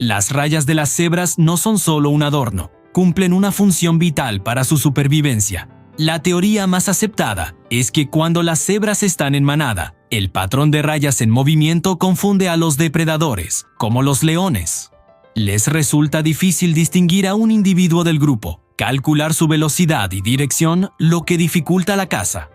Las rayas de las cebras no son solo un adorno, cumplen una función vital para su supervivencia. La teoría más aceptada es que cuando las cebras están en manada, el patrón de rayas en movimiento confunde a los depredadores, como los leones. Les resulta difícil distinguir a un individuo del grupo, calcular su velocidad y dirección, lo que dificulta la caza.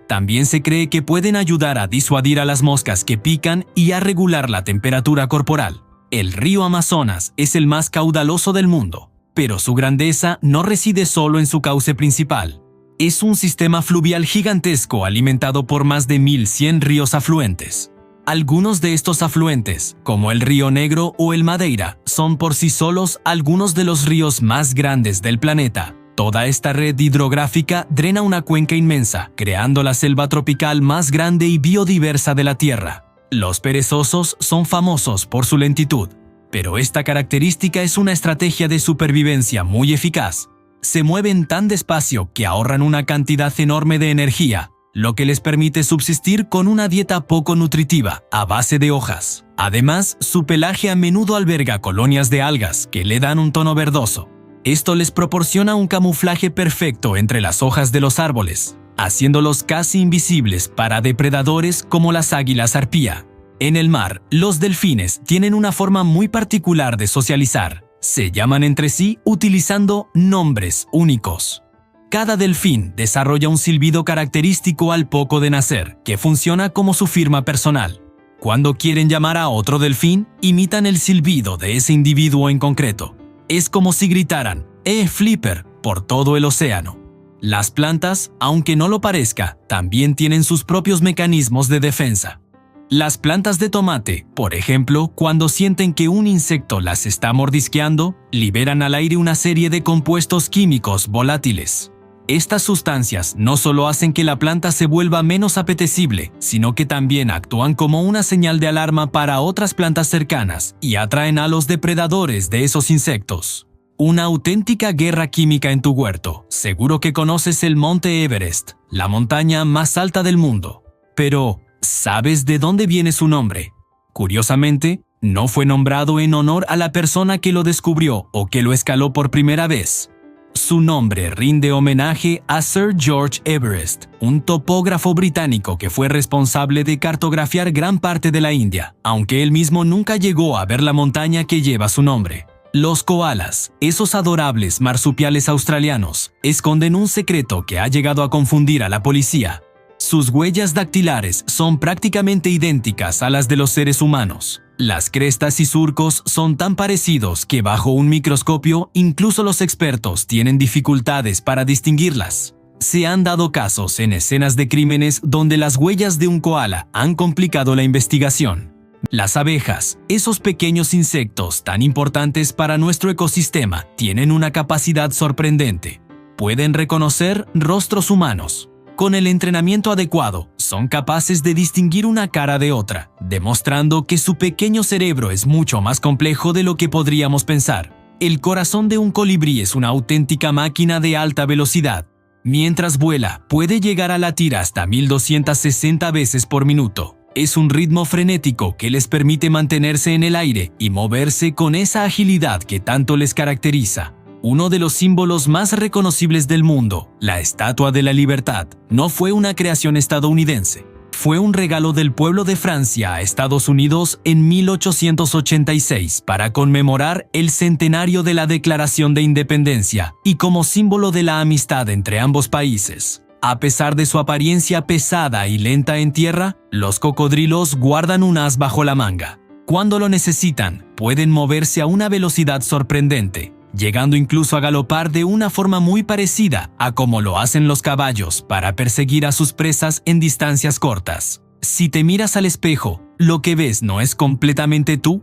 También se cree que pueden ayudar a disuadir a las moscas que pican y a regular la temperatura corporal. El río Amazonas es el más caudaloso del mundo, pero su grandeza no reside solo en su cauce principal. Es un sistema fluvial gigantesco alimentado por más de 1.100 ríos afluentes. Algunos de estos afluentes, como el Río Negro o el Madeira, son por sí solos algunos de los ríos más grandes del planeta. Toda esta red hidrográfica drena una cuenca inmensa, creando la selva tropical más grande y biodiversa de la Tierra. Los perezosos son famosos por su lentitud, pero esta característica es una estrategia de supervivencia muy eficaz. Se mueven tan despacio que ahorran una cantidad enorme de energía, lo que les permite subsistir con una dieta poco nutritiva, a base de hojas. Además, su pelaje a menudo alberga colonias de algas que le dan un tono verdoso. Esto les proporciona un camuflaje perfecto entre las hojas de los árboles, haciéndolos casi invisibles para depredadores como las águilas arpía. En el mar, los delfines tienen una forma muy particular de socializar. Se llaman entre sí utilizando nombres únicos. Cada delfín desarrolla un silbido característico al poco de nacer, que funciona como su firma personal. Cuando quieren llamar a otro delfín, imitan el silbido de ese individuo en concreto. Es como si gritaran Flipper por todo el océano. Las plantas, aunque no lo parezca, también tienen sus propios mecanismos de defensa. Las plantas de tomate, por ejemplo, cuando sienten que un insecto las está mordisqueando, liberan al aire una serie de compuestos químicos volátiles. Estas sustancias no solo hacen que la planta se vuelva menos apetecible, sino que también actúan como una señal de alarma para otras plantas cercanas y atraen a los depredadores de esos insectos. Una auténtica guerra química en tu huerto. Seguro que conoces el Monte Everest, la montaña más alta del mundo. Pero, ¿sabes de dónde viene su nombre? Curiosamente, no fue nombrado en honor a la persona que lo descubrió o que lo escaló por primera vez. Su nombre rinde homenaje a Sir George Everest, un topógrafo británico que fue responsable de cartografiar gran parte de la India, aunque él mismo nunca llegó a ver la montaña que lleva su nombre. Los koalas, esos adorables marsupiales australianos, esconden un secreto que ha llegado a confundir a la policía. Sus huellas dactilares son prácticamente idénticas a las de los seres humanos. Las crestas y surcos son tan parecidos que bajo un microscopio incluso los expertos tienen dificultades para distinguirlas. Se han dado casos en escenas de crímenes donde las huellas de un koala han complicado la investigación. Las abejas, esos pequeños insectos tan importantes para nuestro ecosistema, tienen una capacidad sorprendente. Pueden reconocer rostros humanos. Con el entrenamiento adecuado, son capaces de distinguir una cara de otra, demostrando que su pequeño cerebro es mucho más complejo de lo que podríamos pensar. El corazón de un colibrí es una auténtica máquina de alta velocidad. Mientras vuela, puede llegar a latir hasta 1260 veces por minuto. Es un ritmo frenético que les permite mantenerse en el aire y moverse con esa agilidad que tanto les caracteriza. Uno de los símbolos más reconocibles del mundo, la Estatua de la Libertad, no fue una creación estadounidense. Fue un regalo del pueblo de Francia a Estados Unidos en 1886 para conmemorar el centenario de la Declaración de Independencia y como símbolo de la amistad entre ambos países. A pesar de su apariencia pesada y lenta en tierra, los cocodrilos guardan un as bajo la manga. Cuando lo necesitan, pueden moverse a una velocidad sorprendente, llegando incluso a galopar de una forma muy parecida a como lo hacen los caballos para perseguir a sus presas en distancias cortas. Si te miras al espejo, ¿lo que ves no es completamente tú?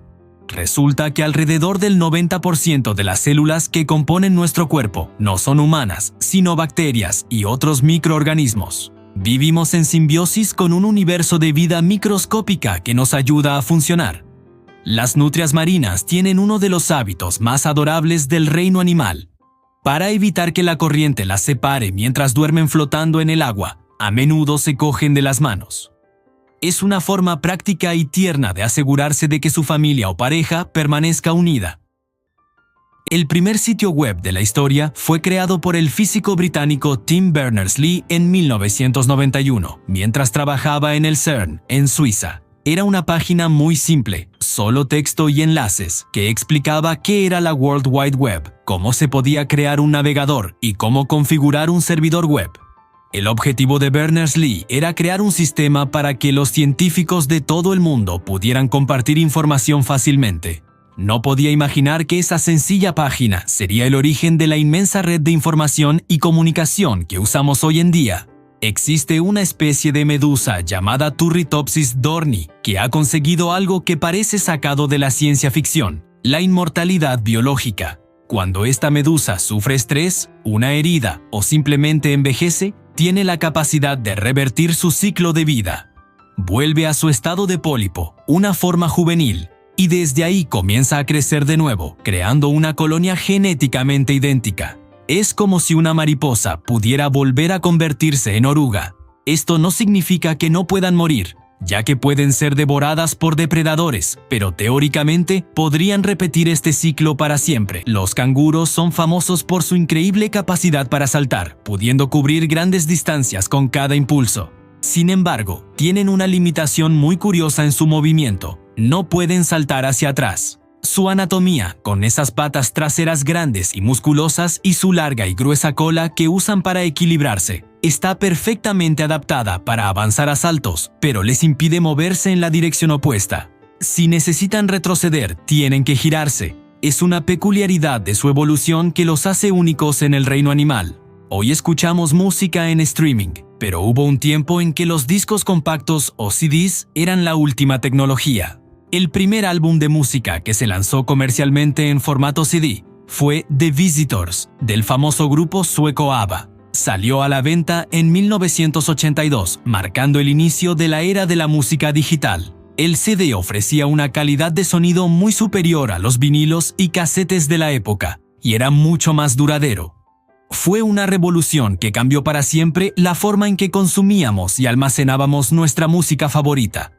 Resulta que alrededor del 90% de las células que componen nuestro cuerpo no son humanas, sino bacterias y otros microorganismos. Vivimos en simbiosis con un universo de vida microscópica que nos ayuda a funcionar. Las nutrias marinas tienen uno de los hábitos más adorables del reino animal. Para evitar que la corriente las separe mientras duermen flotando en el agua, a menudo se cogen de las manos. Es una forma práctica y tierna de asegurarse de que su familia o pareja permanezca unida. El primer sitio web de la historia fue creado por el físico británico Tim Berners-Lee en 1991, mientras trabajaba en el CERN, en Suiza. Era una página muy simple, solo texto y enlaces, que explicaba qué era la World Wide Web, cómo se podía crear un navegador y cómo configurar un servidor web. El objetivo de Berners-Lee era crear un sistema para que los científicos de todo el mundo pudieran compartir información fácilmente. No podía imaginar que esa sencilla página sería el origen de la inmensa red de información y comunicación que usamos hoy en día. Existe una especie de medusa llamada Turritopsis dohrnii que ha conseguido algo que parece sacado de la ciencia ficción: la inmortalidad biológica. Cuando esta medusa sufre estrés, una herida o simplemente envejece, tiene la capacidad de revertir su ciclo de vida. Vuelve a su estado de pólipo, una forma juvenil, y desde ahí comienza a crecer de nuevo, creando una colonia genéticamente idéntica. Es como si una mariposa pudiera volver a convertirse en oruga. Esto no significa que no puedan morir, ya que pueden ser devoradas por depredadores, pero teóricamente podrían repetir este ciclo para siempre. Los canguros son famosos por su increíble capacidad para saltar, pudiendo cubrir grandes distancias con cada impulso. Sin embargo, tienen una limitación muy curiosa en su movimiento: no pueden saltar hacia atrás. Su anatomía, con esas patas traseras grandes y musculosas y su larga y gruesa cola que usan para equilibrarse, está perfectamente adaptada para avanzar a saltos, pero les impide moverse en la dirección opuesta. Si necesitan retroceder, tienen que girarse. Es una peculiaridad de su evolución que los hace únicos en el reino animal. Hoy escuchamos música en streaming, pero hubo un tiempo en que los discos compactos o CDs eran la última tecnología. El primer álbum de música que se lanzó comercialmente en formato CD fue The Visitors, del famoso grupo sueco ABBA. Salió a la venta en 1982, marcando el inicio de la era de la música digital. El CD ofrecía una calidad de sonido muy superior a los vinilos y casetes de la época, y era mucho más duradero. Fue una revolución que cambió para siempre la forma en que consumíamos y almacenábamos nuestra música favorita.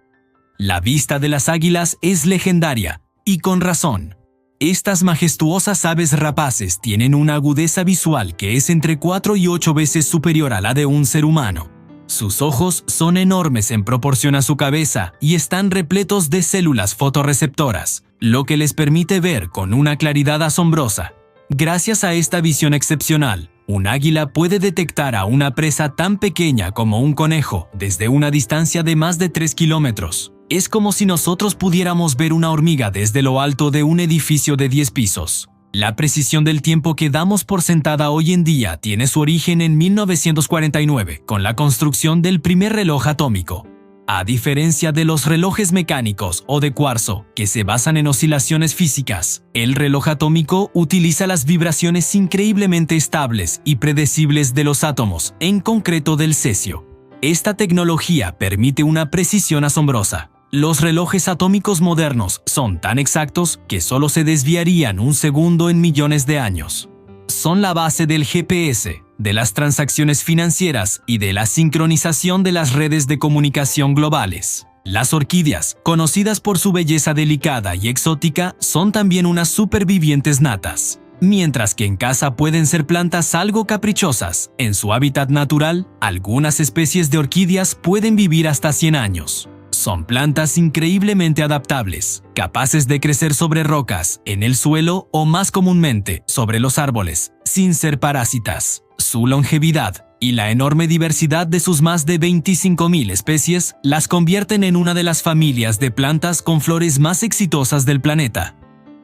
La vista de las águilas es legendaria, y con razón. Estas majestuosas aves rapaces tienen una agudeza visual que es entre 4 y 8 veces superior a la de un ser humano. Sus ojos son enormes en proporción a su cabeza y están repletos de células fotorreceptoras, lo que les permite ver con una claridad asombrosa. Gracias a esta visión excepcional, un águila puede detectar a una presa tan pequeña como un conejo desde una distancia de más de 3 kilómetros. Es como si nosotros pudiéramos ver una hormiga desde lo alto de un edificio de 10 pisos. La precisión del tiempo que damos por sentada hoy en día tiene su origen en 1949, con la construcción del primer reloj atómico. A diferencia de los relojes mecánicos o de cuarzo, que se basan en oscilaciones físicas, el reloj atómico utiliza las vibraciones increíblemente estables y predecibles de los átomos, en concreto del cesio. Esta tecnología permite una precisión asombrosa. Los relojes atómicos modernos son tan exactos que solo se desviarían un segundo en millones de años. Son la base del GPS, de las transacciones financieras y de la sincronización de las redes de comunicación globales. Las orquídeas, conocidas por su belleza delicada y exótica, son también unas supervivientes natas. Mientras que en casa pueden ser plantas algo caprichosas, en su hábitat natural, algunas especies de orquídeas pueden vivir hasta 100 años. Son plantas increíblemente adaptables, capaces de crecer sobre rocas, en el suelo o más comúnmente sobre los árboles, sin ser parásitas. Su longevidad y la enorme diversidad de sus más de 25.000 especies las convierten en una de las familias de plantas con flores más exitosas del planeta.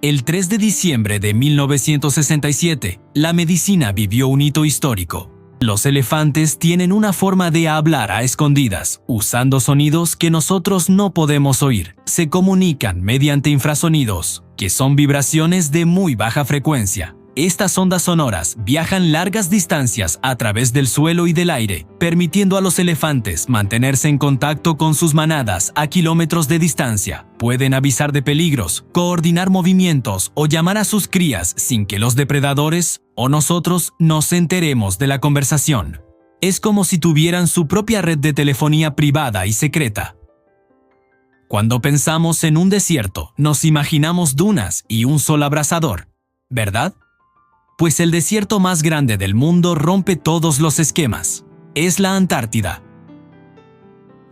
El 3 de diciembre de 1967, la medicina vivió un hito histórico. Los elefantes tienen una forma de hablar a escondidas, usando sonidos que nosotros no podemos oír. Se comunican mediante infrasonidos, que son vibraciones de muy baja frecuencia. Estas ondas sonoras viajan largas distancias a través del suelo y del aire, permitiendo a los elefantes mantenerse en contacto con sus manadas a kilómetros de distancia. Pueden avisar de peligros, coordinar movimientos o llamar a sus crías sin que los depredadores o nosotros nos enteremos de la conversación. Es como si tuvieran su propia red de telefonía privada y secreta. Cuando pensamos en un desierto, nos imaginamos dunas y un sol abrasador, ¿verdad? Pues el desierto más grande del mundo rompe todos los esquemas. Es la Antártida.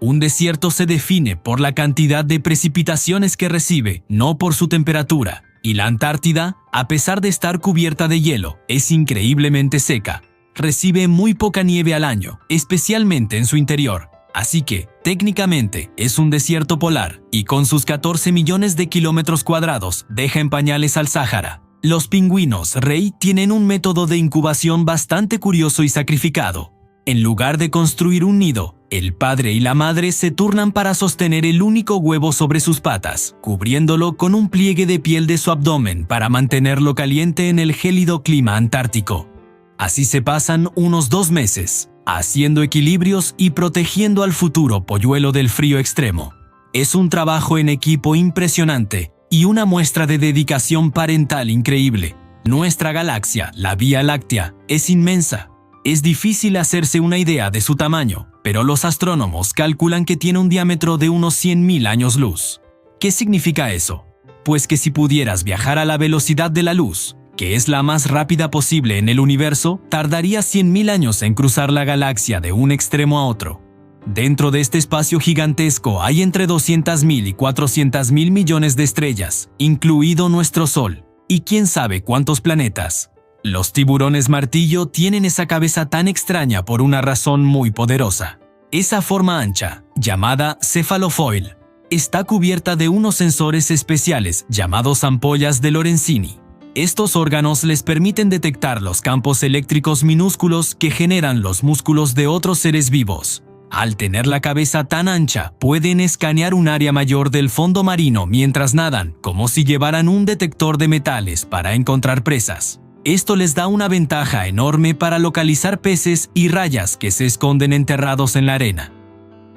Un desierto se define por la cantidad de precipitaciones que recibe, no por su temperatura. Y la Antártida, a pesar de estar cubierta de hielo, es increíblemente seca. Recibe muy poca nieve al año, especialmente en su interior. Así que, técnicamente, es un desierto polar, y con sus 14 millones de kilómetros cuadrados, deja en pañales al Sáhara. Los pingüinos rey tienen un método de incubación bastante curioso y sacrificado. En lugar de construir un nido, el padre y la madre se turnan para sostener el único huevo sobre sus patas, cubriéndolo con un pliegue de piel de su abdomen para mantenerlo caliente en el gélido clima antártico. Así se pasan unos 2 meses, haciendo equilibrios y protegiendo al futuro polluelo del frío extremo. Es un trabajo en equipo impresionante y una muestra de dedicación parental increíble. Nuestra galaxia, la Vía Láctea, es inmensa. Es difícil hacerse una idea de su tamaño, pero los astrónomos calculan que tiene un diámetro de unos 100.000 años luz. ¿Qué significa eso? Pues que si pudieras viajar a la velocidad de la luz, que es la más rápida posible en el universo, tardaría 100.000 años en cruzar la galaxia de un extremo a otro. Dentro de este espacio gigantesco hay entre 200.000 y 400.000 millones de estrellas, incluido nuestro Sol, y quién sabe cuántos planetas. Los tiburones martillo tienen esa cabeza tan extraña por una razón muy poderosa. Esa forma ancha, llamada cefalofoil, está cubierta de unos sensores especiales llamados ampollas de Lorenzini. Estos órganos les permiten detectar los campos eléctricos minúsculos que generan los músculos de otros seres vivos. Al tener la cabeza tan ancha, pueden escanear un área mayor del fondo marino mientras nadan, como si llevaran un detector de metales para encontrar presas. Esto les da una ventaja enorme para localizar peces y rayas que se esconden enterrados en la arena.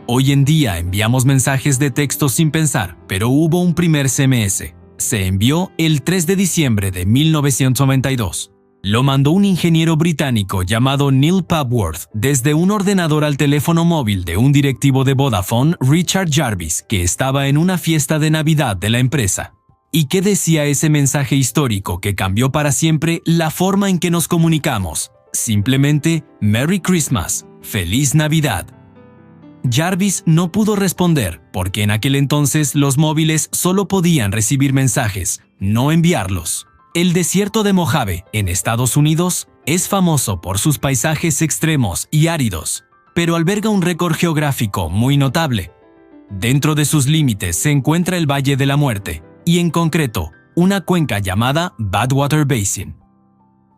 Hoy en día enviamos mensajes de texto sin pensar, pero hubo un primer SMS. Se envió el 3 de diciembre de 1992. Lo mandó un ingeniero británico llamado Neil Papworth desde un ordenador al teléfono móvil de un directivo de Vodafone, Richard Jarvis, que estaba en una fiesta de Navidad de la empresa. ¿Y qué decía ese mensaje histórico que cambió para siempre la forma en que nos comunicamos? Simplemente, Merry Christmas, Feliz Navidad. Jarvis no pudo responder porque en aquel entonces los móviles solo podían recibir mensajes, no enviarlos. El desierto de Mojave, en Estados Unidos, es famoso por sus paisajes extremos y áridos, pero alberga un récord geográfico muy notable. Dentro de sus límites se encuentra el Valle de la Muerte, y en concreto, una cuenca llamada Badwater Basin.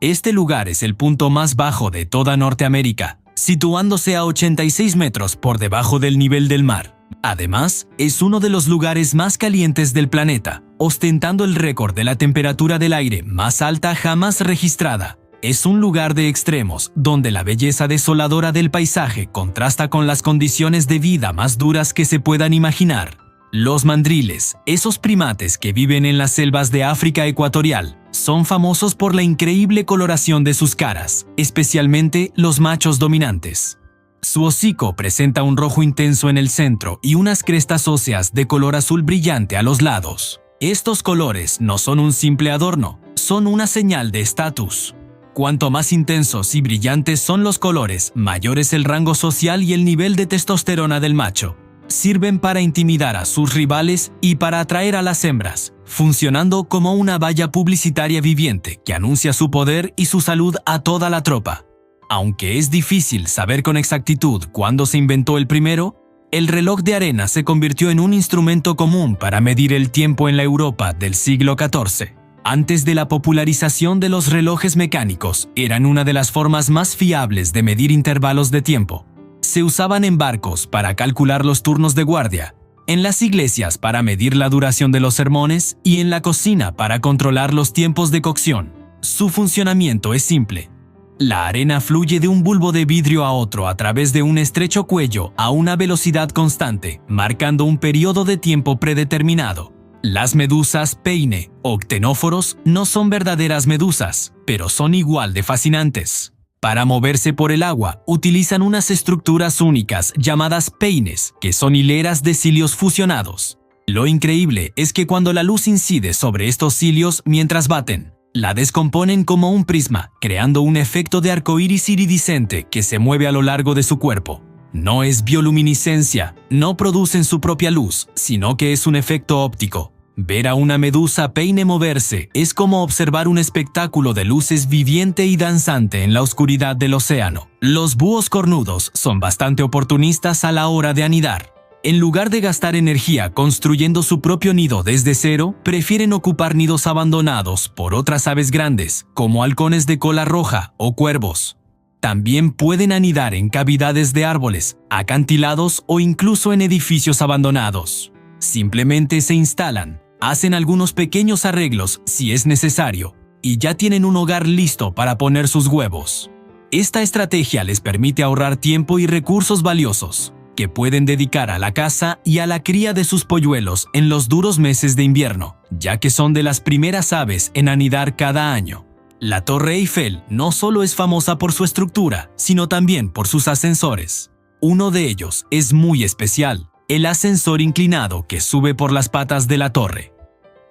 Este lugar es el punto más bajo de toda Norteamérica, situándose a 86 metros por debajo del nivel del mar. Además, es uno de los lugares más calientes del planeta, ostentando el récord de la temperatura del aire más alta jamás registrada. Es un lugar de extremos, donde la belleza desoladora del paisaje contrasta con las condiciones de vida más duras que se puedan imaginar. Los mandriles, esos primates que viven en las selvas de África ecuatorial, son famosos por la increíble coloración de sus caras, especialmente los machos dominantes. Su hocico presenta un rojo intenso en el centro y unas crestas óseas de color azul brillante a los lados. Estos colores no son un simple adorno, son una señal de estatus. Cuanto más intensos y brillantes son los colores, mayor es el rango social y el nivel de testosterona del macho. Sirven para intimidar a sus rivales y para atraer a las hembras, funcionando como una valla publicitaria viviente que anuncia su poder y su salud a toda la tropa. Aunque es difícil saber con exactitud cuándo se inventó el primero, el reloj de arena se convirtió en un instrumento común para medir el tiempo en la Europa del siglo XIV. Antes de la popularización de los relojes mecánicos, eran una de las formas más fiables de medir intervalos de tiempo. Se usaban en barcos para calcular los turnos de guardia, en las iglesias para medir la duración de los sermones y en la cocina para controlar los tiempos de cocción. Su funcionamiento es simple. La arena fluye de un bulbo de vidrio a otro a través de un estrecho cuello a una velocidad constante, marcando un periodo de tiempo predeterminado. Las medusas peine o ctenóforos no son verdaderas medusas, pero son igual de fascinantes. Para moverse por el agua, utilizan unas estructuras únicas llamadas peines, que son hileras de cilios fusionados. Lo increíble es que cuando la luz incide sobre estos cilios mientras baten, la descomponen como un prisma, creando un efecto de arcoíris iridiscente que se mueve a lo largo de su cuerpo. No es bioluminiscencia, no producen su propia luz, sino que es un efecto óptico. Ver a una medusa peine moverse es como observar un espectáculo de luces viviente y danzante en la oscuridad del océano. Los búhos cornudos son bastante oportunistas a la hora de anidar. En lugar de gastar energía construyendo su propio nido desde cero, prefieren ocupar nidos abandonados por otras aves grandes, como halcones de cola roja o cuervos. También pueden anidar en cavidades de árboles, acantilados o incluso en edificios abandonados. Simplemente se instalan, hacen algunos pequeños arreglos si es necesario, y ya tienen un hogar listo para poner sus huevos. Esta estrategia les permite ahorrar tiempo y recursos valiosos, que pueden dedicar a la caza y a la cría de sus polluelos en los duros meses de invierno, ya que son de las primeras aves en anidar cada año. La Torre Eiffel no solo es famosa por su estructura, sino también por sus ascensores. Uno de ellos es muy especial, el ascensor inclinado que sube por las patas de la torre.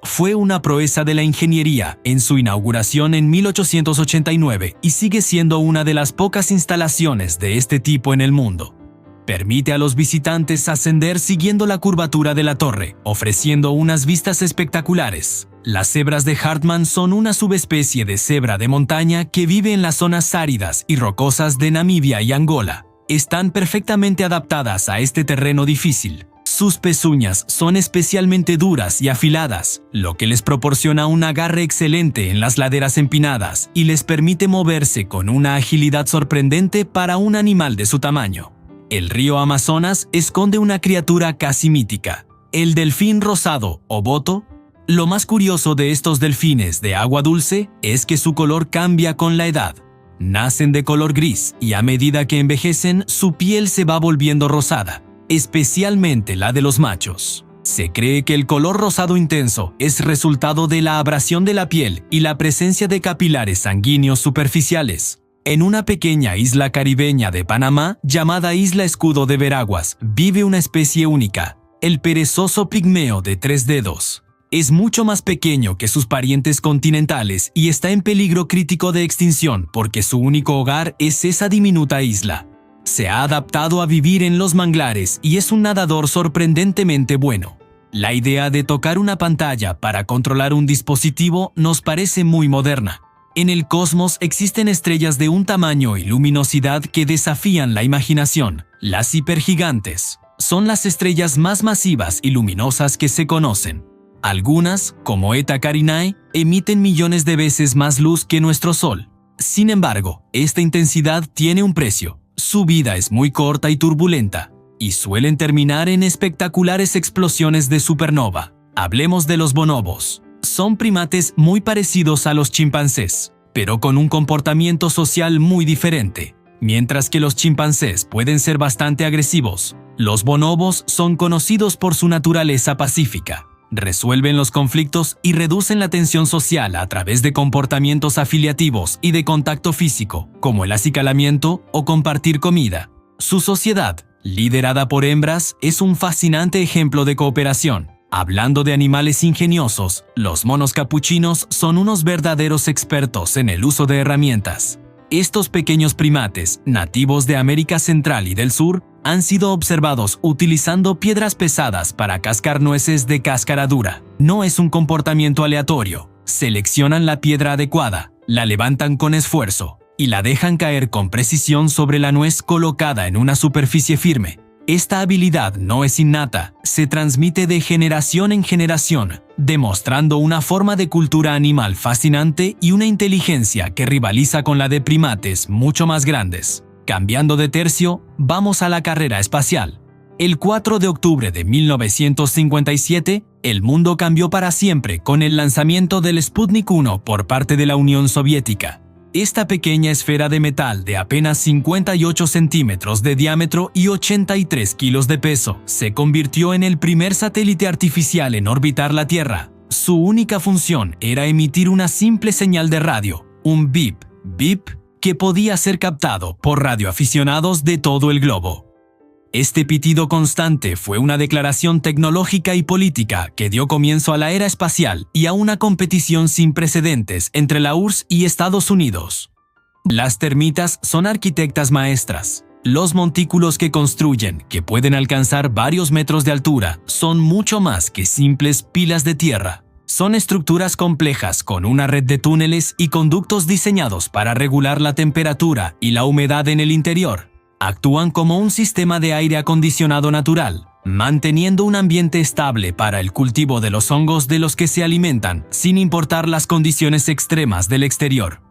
Fue una proeza de la ingeniería en su inauguración en 1889 y sigue siendo una de las pocas instalaciones de este tipo en el mundo. Permite a los visitantes ascender siguiendo la curvatura de la torre, ofreciendo unas vistas espectaculares. Las cebras de Hartmann son una subespecie de cebra de montaña que vive en las zonas áridas y rocosas de Namibia y Angola. Están perfectamente adaptadas a este terreno difícil. Sus pezuñas son especialmente duras y afiladas, lo que les proporciona un agarre excelente en las laderas empinadas y les permite moverse con una agilidad sorprendente para un animal de su tamaño. El río Amazonas esconde una criatura casi mítica, el delfín rosado o boto. Lo más curioso de estos delfines de agua dulce es que su color cambia con la edad. Nacen de color gris y a medida que envejecen, su piel se va volviendo rosada, especialmente la de los machos. Se cree que el color rosado intenso es resultado de la abrasión de la piel y la presencia de capilares sanguíneos superficiales. En una pequeña isla caribeña de Panamá, llamada Isla Escudo de Veraguas, vive una especie única, el perezoso pigmeo de 3 dedos. Es mucho más pequeño que sus parientes continentales y está en peligro crítico de extinción porque su único hogar es esa diminuta isla. Se ha adaptado a vivir en los manglares y es un nadador sorprendentemente bueno. La idea de tocar una pantalla para controlar un dispositivo nos parece muy moderna. En el cosmos existen estrellas de un tamaño y luminosidad que desafían la imaginación. Las hipergigantes son las estrellas más masivas y luminosas que se conocen. Algunas, como Eta Carinae, emiten millones de veces más luz que nuestro Sol. Sin embargo, esta intensidad tiene un precio. Su vida es muy corta y turbulenta, y suelen terminar en espectaculares explosiones de supernova. Hablemos de los bonobos. Son primates muy parecidos a los chimpancés, pero con un comportamiento social muy diferente. Mientras que los chimpancés pueden ser bastante agresivos, los bonobos son conocidos por su naturaleza pacífica. Resuelven los conflictos y reducen la tensión social a través de comportamientos afiliativos y de contacto físico, como el acicalamiento o compartir comida. Su sociedad, liderada por hembras, es un fascinante ejemplo de cooperación. Hablando de animales ingeniosos, los monos capuchinos son unos verdaderos expertos en el uso de herramientas. Estos pequeños primates, nativos de América Central y del Sur, han sido observados utilizando piedras pesadas para cascar nueces de cáscara dura. No es un comportamiento aleatorio. Seleccionan la piedra adecuada, la levantan con esfuerzo y la dejan caer con precisión sobre la nuez colocada en una superficie firme. Esta habilidad no es innata, se transmite de generación en generación, demostrando una forma de cultura animal fascinante y una inteligencia que rivaliza con la de primates mucho más grandes. Cambiando de tercio, vamos a la carrera espacial. El 4 de octubre de 1957, el mundo cambió para siempre con el lanzamiento del Sputnik 1 por parte de la Unión Soviética. Esta pequeña esfera de metal de apenas 58 centímetros de diámetro y 83 kilos de peso se convirtió en el primer satélite artificial en orbitar la Tierra. Su única función era emitir una simple señal de radio, un beep, beep, que podía ser captado por radioaficionados de todo el globo. Este pitido constante fue una declaración tecnológica y política que dio comienzo a la era espacial y a una competición sin precedentes entre la URSS y Estados Unidos. Las termitas son arquitectas maestras. Los montículos que construyen, que pueden alcanzar varios metros de altura, son mucho más que simples pilas de tierra. Son estructuras complejas con una red de túneles y conductos diseñados para regular la temperatura y la humedad en el interior. Actúan como un sistema de aire acondicionado natural, manteniendo un ambiente estable para el cultivo de los hongos de los que se alimentan, sin importar las condiciones extremas del exterior.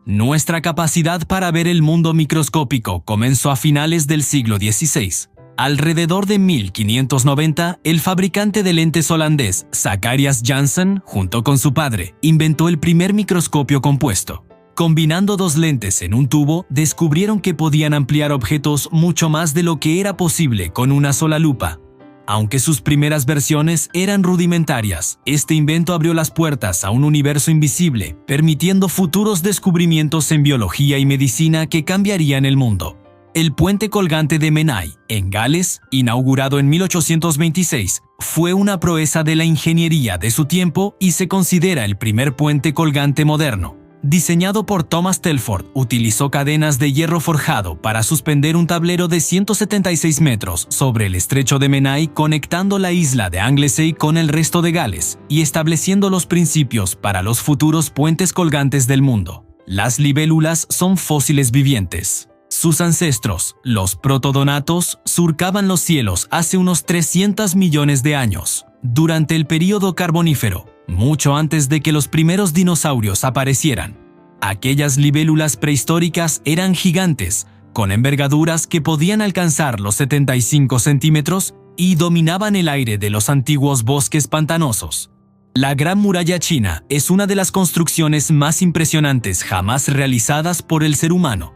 Nuestra capacidad para ver el mundo microscópico comenzó a finales del siglo XVI. Alrededor de 1590, el fabricante de lentes holandés Zacharias Janssen, junto con su padre, inventó el primer microscopio compuesto. Combinando dos lentes en un tubo, descubrieron que podían ampliar objetos mucho más de lo que era posible con una sola lupa. Aunque sus primeras versiones eran rudimentarias, este invento abrió las puertas a un universo invisible, permitiendo futuros descubrimientos en biología y medicina que cambiarían el mundo. El puente colgante de Menai, en Gales, inaugurado en 1826, fue una proeza de la ingeniería de su tiempo y se considera el primer puente colgante moderno. Diseñado por Thomas Telford, utilizó cadenas de hierro forjado para suspender un tablero de 176 metros sobre el estrecho de Menai, conectando la isla de Anglesey con el resto de Gales y estableciendo los principios para los futuros puentes colgantes del mundo. Las libélulas son fósiles vivientes. Sus ancestros, los protodonatos, surcaban los cielos hace unos 300 millones de años, durante el período carbonífero, mucho antes de que los primeros dinosaurios aparecieran. Aquellas libélulas prehistóricas eran gigantes, con envergaduras que podían alcanzar los 75 centímetros y dominaban el aire de los antiguos bosques pantanosos. La Gran Muralla China es una de las construcciones más impresionantes jamás realizadas por el ser humano.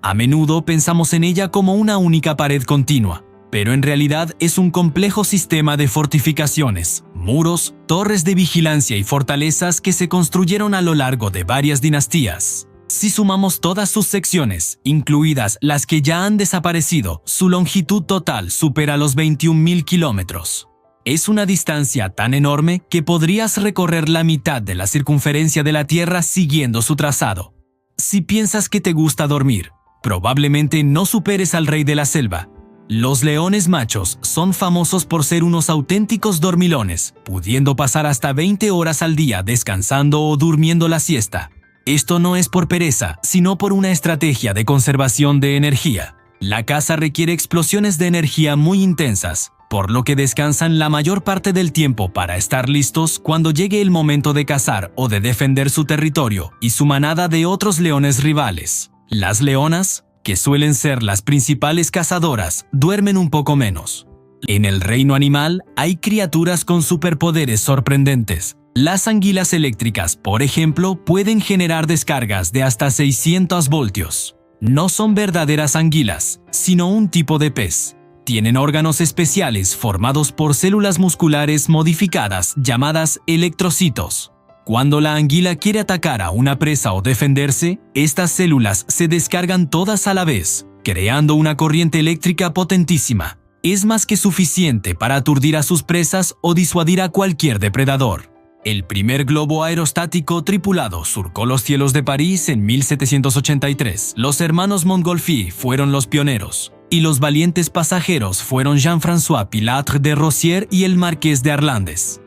A menudo pensamos en ella como una única pared continua, pero en realidad es un complejo sistema de fortificaciones, muros, torres de vigilancia y fortalezas que se construyeron a lo largo de varias dinastías. Si sumamos todas sus secciones, incluidas las que ya han desaparecido, su longitud total supera los 21.000 kilómetros. Es una distancia tan enorme que podrías recorrer la mitad de la circunferencia de la Tierra siguiendo su trazado. Si piensas que te gusta dormir, probablemente no superes al rey de la selva. Los leones machos son famosos por ser unos auténticos dormilones, pudiendo pasar hasta 20 horas al día descansando o durmiendo la siesta. Esto no es por pereza, sino por una estrategia de conservación de energía. La caza requiere explosiones de energía muy intensas, por lo que descansan la mayor parte del tiempo para estar listos cuando llegue el momento de cazar o de defender su territorio y su manada de otros leones rivales. Las leonas, que suelen ser las principales cazadoras, duermen un poco menos. En el reino animal hay criaturas con superpoderes sorprendentes. Las anguilas eléctricas, por ejemplo, pueden generar descargas de hasta 600 voltios. No son verdaderas anguilas, sino un tipo de pez. Tienen órganos especiales formados por células musculares modificadas llamadas electrocitos. Cuando la anguila quiere atacar a una presa o defenderse, estas células se descargan todas a la vez, creando una corriente eléctrica potentísima. Es más que suficiente para aturdir a sus presas o disuadir a cualquier depredador. El primer globo aerostático tripulado surcó los cielos de París en 1783. Los hermanos Montgolfier fueron los pioneros, y los valientes pasajeros fueron Jean-François Pilatre de Rozier y el Marqués de Arlandes.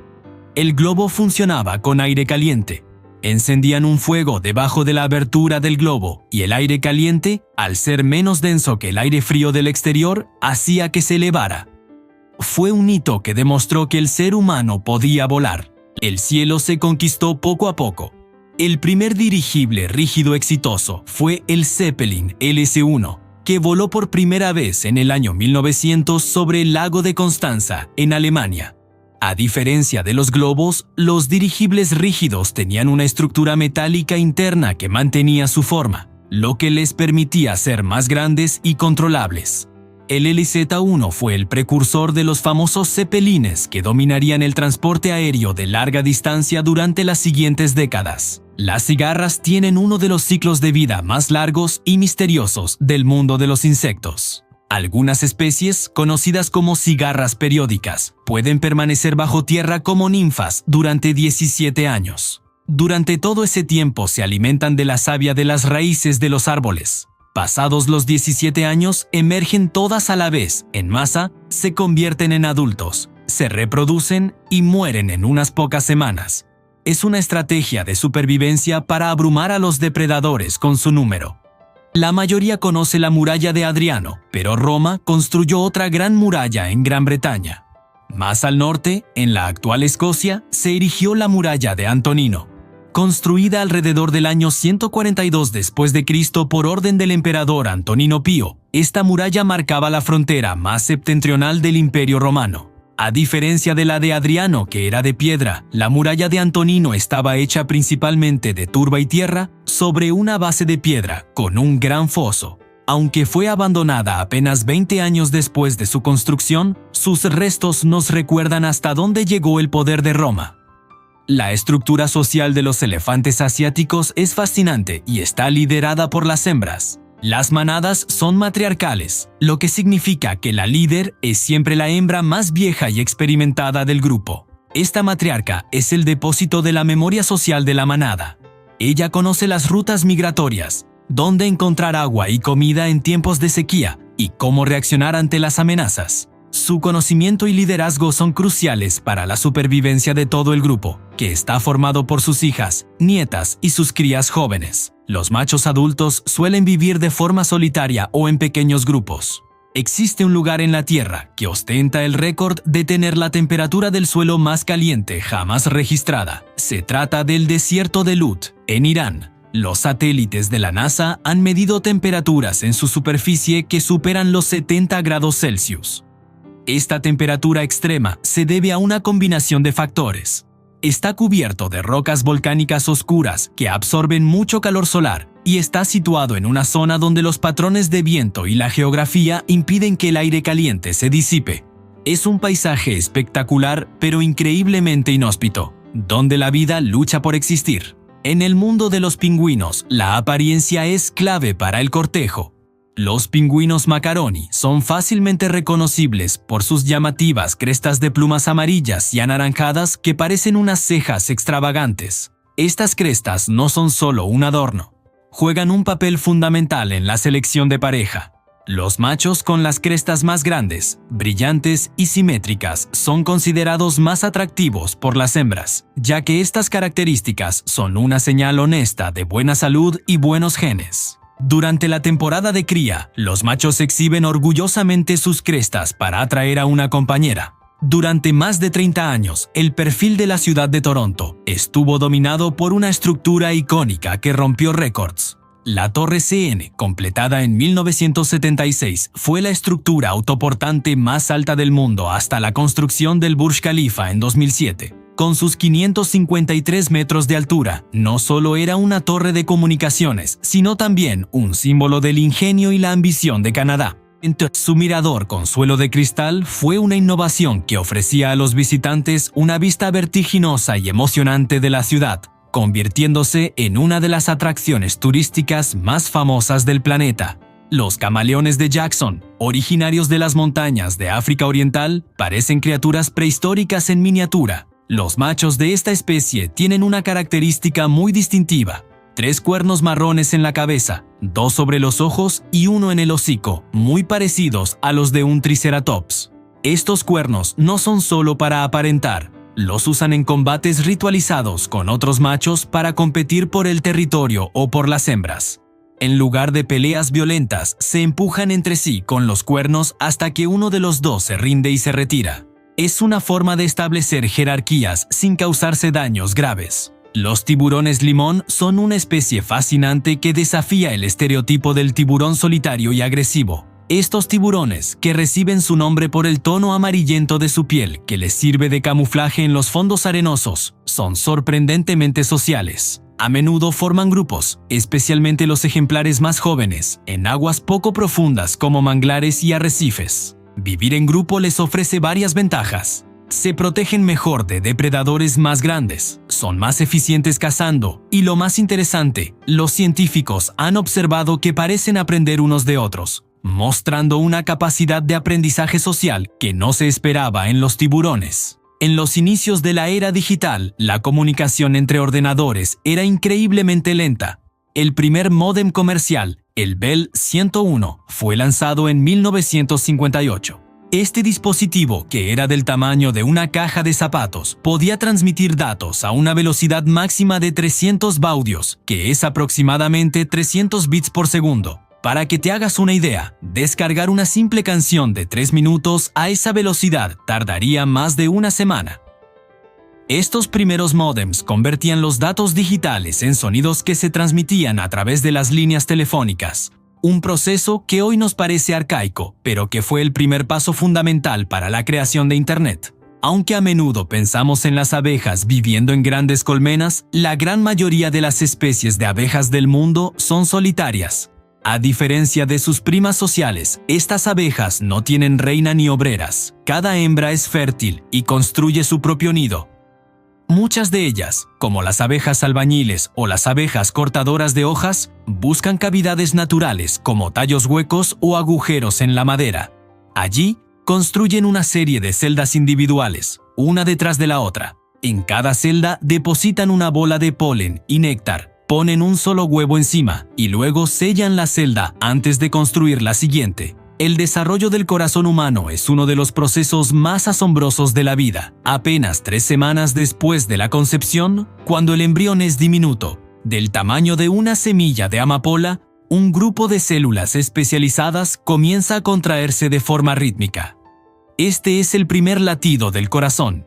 El globo funcionaba con aire caliente. Encendían un fuego debajo de la abertura del globo y el aire caliente, al ser menos denso que el aire frío del exterior, hacía que se elevara. Fue un hito que demostró que el ser humano podía volar. El cielo se conquistó poco a poco. El primer dirigible rígido exitoso fue el Zeppelin LS-1, que voló por primera vez en el año 1900 sobre el lago de Constanza, en Alemania. A diferencia de los globos, los dirigibles rígidos tenían una estructura metálica interna que mantenía su forma, lo que les permitía ser más grandes y controlables. El LZ-1 fue el precursor de los famosos zeppelines que dominarían el transporte aéreo de larga distancia durante las siguientes décadas. Las cigarras tienen uno de los ciclos de vida más largos y misteriosos del mundo de los insectos. Algunas especies, conocidas como cigarras periódicas, pueden permanecer bajo tierra como ninfas durante 17 años. Durante todo ese tiempo se alimentan de la savia de las raíces de los árboles. Pasados los 17 años, emergen todas a la vez, en masa, se convierten en adultos, se reproducen y mueren en unas pocas semanas. Es una estrategia de supervivencia para abrumar a los depredadores con su número. La mayoría conoce la muralla de Adriano, pero Roma construyó otra gran muralla en Gran Bretaña. Más al norte, en la actual Escocia, se erigió la muralla de Antonino. Construida alrededor del año 142 después de Cristo por orden del emperador Antonino Pío, esta muralla marcaba la frontera más septentrional del Imperio Romano. A diferencia de la de Adriano, que era de piedra, la muralla de Antonino estaba hecha principalmente de turba y tierra sobre una base de piedra con un gran foso. Aunque fue abandonada apenas 20 años después de su construcción, sus restos nos recuerdan hasta dónde llegó el poder de Roma. La estructura social de los elefantes asiáticos es fascinante y está liderada por las hembras. Las manadas son matriarcales, lo que significa que la líder es siempre la hembra más vieja y experimentada del grupo. Esta matriarca es el depósito de la memoria social de la manada. Ella conoce las rutas migratorias, dónde encontrar agua y comida en tiempos de sequía y cómo reaccionar ante las amenazas. Su conocimiento y liderazgo son cruciales para la supervivencia de todo el grupo, que está formado por sus hijas, nietas y sus crías jóvenes. Los machos adultos suelen vivir de forma solitaria o en pequeños grupos. Existe un lugar en la Tierra que ostenta el récord de tener la temperatura del suelo más caliente jamás registrada. Se trata del desierto de Lut, en Irán. Los satélites de la NASA han medido temperaturas en su superficie que superan los 70 grados Celsius. Esta temperatura extrema se debe a una combinación de factores. Está cubierto de rocas volcánicas oscuras que absorben mucho calor solar y está situado en una zona donde los patrones de viento y la geografía impiden que el aire caliente se disipe. Es un paisaje espectacular pero increíblemente inhóspito, donde la vida lucha por existir. En el mundo de los pingüinos, la apariencia es clave para el cortejo. Los pingüinos macaroni son fácilmente reconocibles por sus llamativas crestas de plumas amarillas y anaranjadas que parecen unas cejas extravagantes. Estas crestas no son solo un adorno. Juegan un papel fundamental en la selección de pareja. Los machos con las crestas más grandes, brillantes y simétricas son considerados más atractivos por las hembras, ya que estas características son una señal honesta de buena salud y buenos genes. Durante la temporada de cría, los machos exhiben orgullosamente sus crestas para atraer a una compañera. Durante más de 30 años, el perfil de la ciudad de Toronto estuvo dominado por una estructura icónica que rompió récords. La Torre CN, completada en 1976, fue la estructura autoportante más alta del mundo hasta la construcción del Burj Khalifa en 2007. Con sus 553 metros de altura, no solo era una torre de comunicaciones, sino también un símbolo del ingenio y la ambición de Canadá. Su mirador con suelo de cristal fue una innovación que ofrecía a los visitantes una vista vertiginosa y emocionante de la ciudad, convirtiéndose en una de las atracciones turísticas más famosas del planeta. Los camaleones de Jackson, originarios de las montañas de África Oriental, parecen criaturas prehistóricas en miniatura. Los machos de esta especie tienen una característica muy distintiva: 3 cuernos marrones en la cabeza, 2 sobre los ojos y 1 en el hocico, muy parecidos a los de un triceratops. Estos cuernos no son solo para aparentar, los usan en combates ritualizados con otros machos para competir por el territorio o por las hembras. En lugar de peleas violentas, se empujan entre sí con los cuernos hasta que uno de los dos se rinde y se retira. Es una forma de establecer jerarquías sin causarse daños graves. Los tiburones limón son una especie fascinante que desafía el estereotipo del tiburón solitario y agresivo. Estos tiburones, que reciben su nombre por el tono amarillento de su piel que les sirve de camuflaje en los fondos arenosos, son sorprendentemente sociales. A menudo forman grupos, especialmente los ejemplares más jóvenes, en aguas poco profundas como manglares y arrecifes. Vivir en grupo les ofrece varias ventajas. Se protegen mejor de depredadores más grandes, son más eficientes cazando y, lo más interesante, los científicos han observado que parecen aprender unos de otros. mostrando una capacidad de aprendizaje social que no se esperaba en los tiburones. En los inicios de la era digital, la comunicación entre ordenadores era increíblemente lenta. El primer módem comercial, el Bell 101, fue lanzado en 1958. Este dispositivo, que era del tamaño de una caja de zapatos, podía transmitir datos a una velocidad máxima de 300 baudios, que es aproximadamente 300 bits por segundo. Para que te hagas una idea, descargar una simple canción de 3 minutos a esa velocidad tardaría más de una semana. Estos primeros módems convertían los datos digitales en sonidos que se transmitían a través de las líneas telefónicas, un proceso que hoy nos parece arcaico, pero que fue el primer paso fundamental para la creación de Internet. Aunque a menudo pensamos en las abejas viviendo en grandes colmenas, la gran mayoría de las especies de abejas del mundo son solitarias. A diferencia de sus primas sociales, estas abejas no tienen reina ni obreras. Cada hembra es fértil y construye su propio nido. Muchas de ellas, como las abejas albañiles o las abejas cortadoras de hojas, buscan cavidades naturales como tallos huecos o agujeros en la madera. Allí, construyen una serie de celdas individuales, una detrás de la otra. En cada celda depositan una bola de polen y néctar. Ponen un solo huevo encima y luego sellan la celda antes de construir la siguiente. El desarrollo del corazón humano es uno de los procesos más asombrosos de la vida. Apenas 3 semanas después de la concepción, cuando el embrión es diminuto, del tamaño de una semilla de amapola, un grupo de células especializadas comienza a contraerse de forma rítmica. Este es el primer latido del corazón.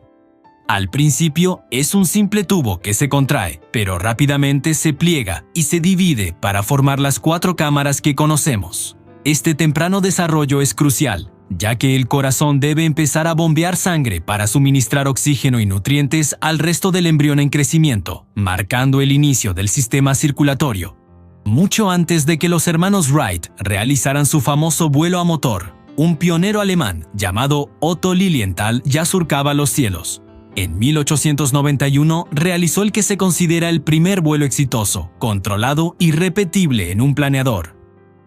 Al principio es un simple tubo que se contrae, pero rápidamente se pliega y se divide para formar las 4 cámaras que conocemos. Este temprano desarrollo es crucial, ya que el corazón debe empezar a bombear sangre para suministrar oxígeno y nutrientes al resto del embrión en crecimiento, marcando el inicio del sistema circulatorio. Mucho antes de que los hermanos Wright realizaran su famoso vuelo a motor, un pionero alemán llamado Otto Lilienthal ya surcaba los cielos. En 1891 realizó el que se considera el primer vuelo exitoso, controlado y repetible en un planeador.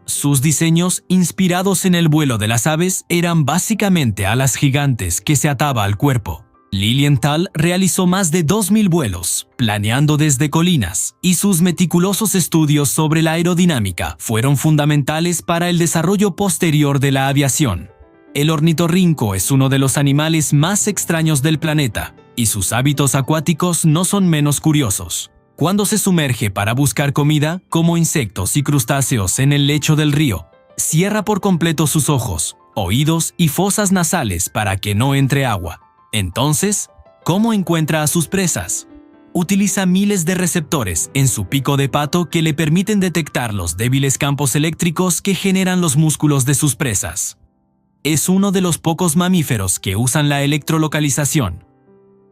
Sus diseños, inspirados en el vuelo de las aves, eran básicamente alas gigantes que se ataba al cuerpo. Lilienthal realizó más de 2000 vuelos, planeando desde colinas, y sus meticulosos estudios sobre la aerodinámica fueron fundamentales para el desarrollo posterior de la aviación. El ornitorrinco es uno de los animales más extraños del planeta, y sus hábitos acuáticos no son menos curiosos. Cuando se sumerge para buscar comida, como insectos y crustáceos en el lecho del río, cierra por completo sus ojos, oídos y fosas nasales para que no entre agua. Entonces, ¿cómo encuentra a sus presas? Utiliza miles de receptores en su pico de pato que le permiten detectar los débiles campos eléctricos que generan los músculos de sus presas. Es uno de los pocos mamíferos que usan la electrolocalización.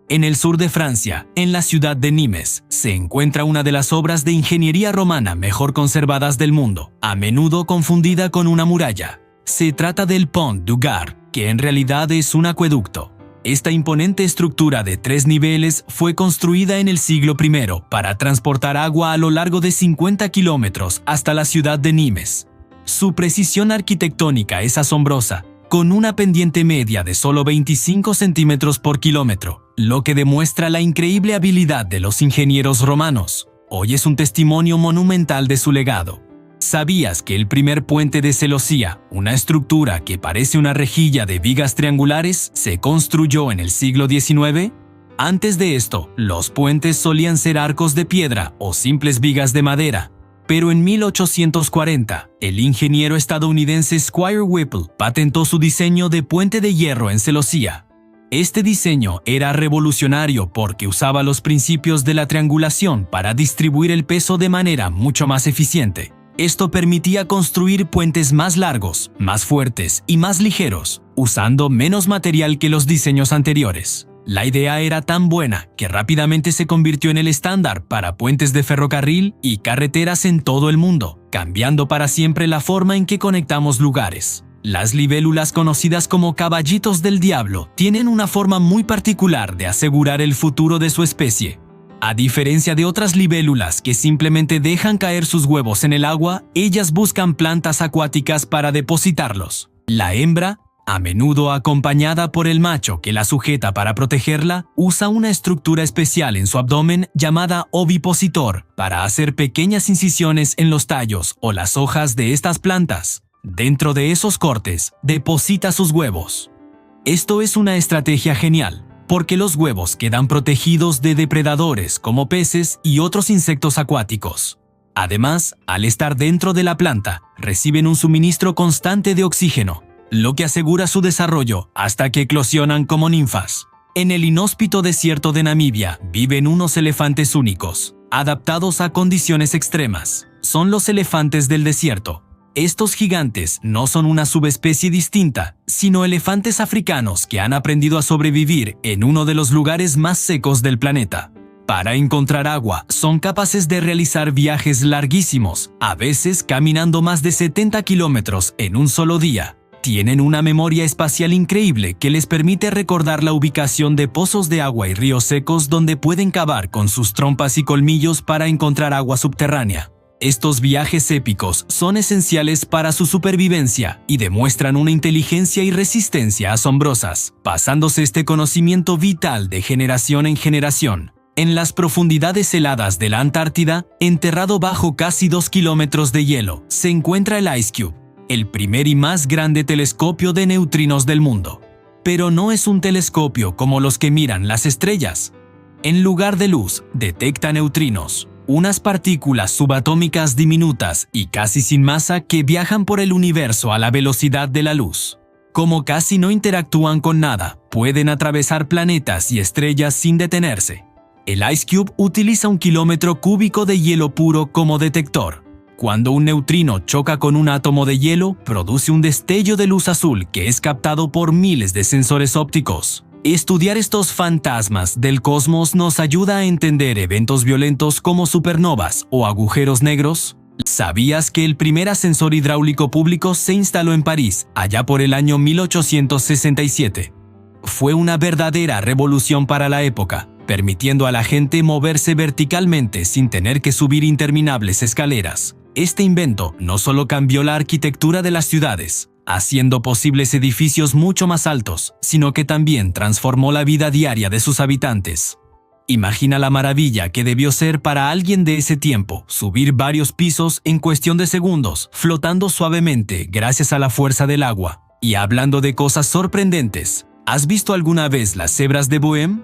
En el sur de Francia, en la ciudad de Nimes, se encuentra una de las obras de ingeniería romana mejor conservadas del mundo, a menudo confundida con una muralla. Se trata del Pont du Gard, que en realidad es un acueducto. Esta imponente estructura de 3 niveles fue construida en el siglo I para transportar agua a lo largo de 50 kilómetros hasta la ciudad de Nimes. Su precisión arquitectónica es asombrosa, con una pendiente media de solo 25 centímetros por kilómetro, lo que demuestra la increíble habilidad de los ingenieros romanos. Hoy es un testimonio monumental de su legado. ¿Sabías que el primer puente de celosía, una estructura que parece una rejilla de vigas triangulares, se construyó en el siglo XIX? Antes de esto, los puentes solían ser arcos de piedra o simples vigas de madera. Pero en 1840, el ingeniero estadounidense Squire Whipple patentó su diseño de puente de hierro en celosía. Este diseño era revolucionario porque usaba los principios de la triangulación para distribuir el peso de manera mucho más eficiente. Esto permitía construir puentes más largos, más fuertes y más ligeros, usando menos material que los diseños anteriores. La idea era tan buena que rápidamente se convirtió en el estándar para puentes de ferrocarril y carreteras en todo el mundo, cambiando para siempre la forma en que conectamos lugares. Las libélulas, conocidas como caballitos del diablo, tienen una forma muy particular de asegurar el futuro de su especie. A diferencia de otras libélulas que simplemente dejan caer sus huevos en el agua, ellas buscan plantas acuáticas para depositarlos. La hembra, a menudo acompañada por el macho que la sujeta para protegerla, usa una estructura especial en su abdomen llamada ovipositor para hacer pequeñas incisiones en los tallos o las hojas de estas plantas. Dentro de esos cortes, deposita sus huevos. Esto es una estrategia genial, porque los huevos quedan protegidos de depredadores como peces y otros insectos acuáticos. Además, al estar dentro de la planta, reciben un suministro constante de oxígeno, lo que asegura su desarrollo hasta que eclosionan como ninfas. En el inhóspito desierto de Namibia viven unos elefantes únicos, adaptados a condiciones extremas. Son los elefantes del desierto. Estos gigantes no son una subespecie distinta, sino elefantes africanos que han aprendido a sobrevivir en uno de los lugares más secos del planeta. Para encontrar agua, son capaces de realizar viajes larguísimos, a veces caminando más de 70 kilómetros en un solo día. Tienen una memoria espacial increíble que les permite recordar la ubicación de pozos de agua y ríos secos donde pueden cavar con sus trompas y colmillos para encontrar agua subterránea. Estos viajes épicos son esenciales para su supervivencia y demuestran una inteligencia y resistencia asombrosas, pasándose este conocimiento vital de generación en generación. En las profundidades heladas de la Antártida, enterrado bajo casi 2 kilómetros de hielo, se encuentra el IceCube, el primer y más grande telescopio de neutrinos del mundo. Pero no es un telescopio como los que miran las estrellas. En lugar de luz, detecta neutrinos, unas partículas subatómicas diminutas y casi sin masa que viajan por el universo a la velocidad de la luz. Como casi no interactúan con nada, pueden atravesar planetas y estrellas sin detenerse. El IceCube utiliza 1 kilómetro cúbico de hielo puro como detector. Cuando un neutrino choca con un átomo de hielo, produce un destello de luz azul que es captado por miles de sensores ópticos. Estudiar estos fantasmas del cosmos nos ayuda a entender eventos violentos como supernovas o agujeros negros. ¿Sabías que el primer ascensor hidráulico público se instaló en París, allá por el año 1867? Fue una verdadera revolución para la época, permitiendo a la gente moverse verticalmente sin tener que subir interminables escaleras. Este invento no solo cambió la arquitectura de las ciudades, haciendo posibles edificios mucho más altos, sino que también transformó la vida diaria de sus habitantes. Imagina la maravilla que debió ser para alguien de ese tiempo subir varios pisos en cuestión de segundos, flotando suavemente gracias a la fuerza del agua. Y hablando de cosas sorprendentes, ¿has visto alguna vez las cebras de Boehm?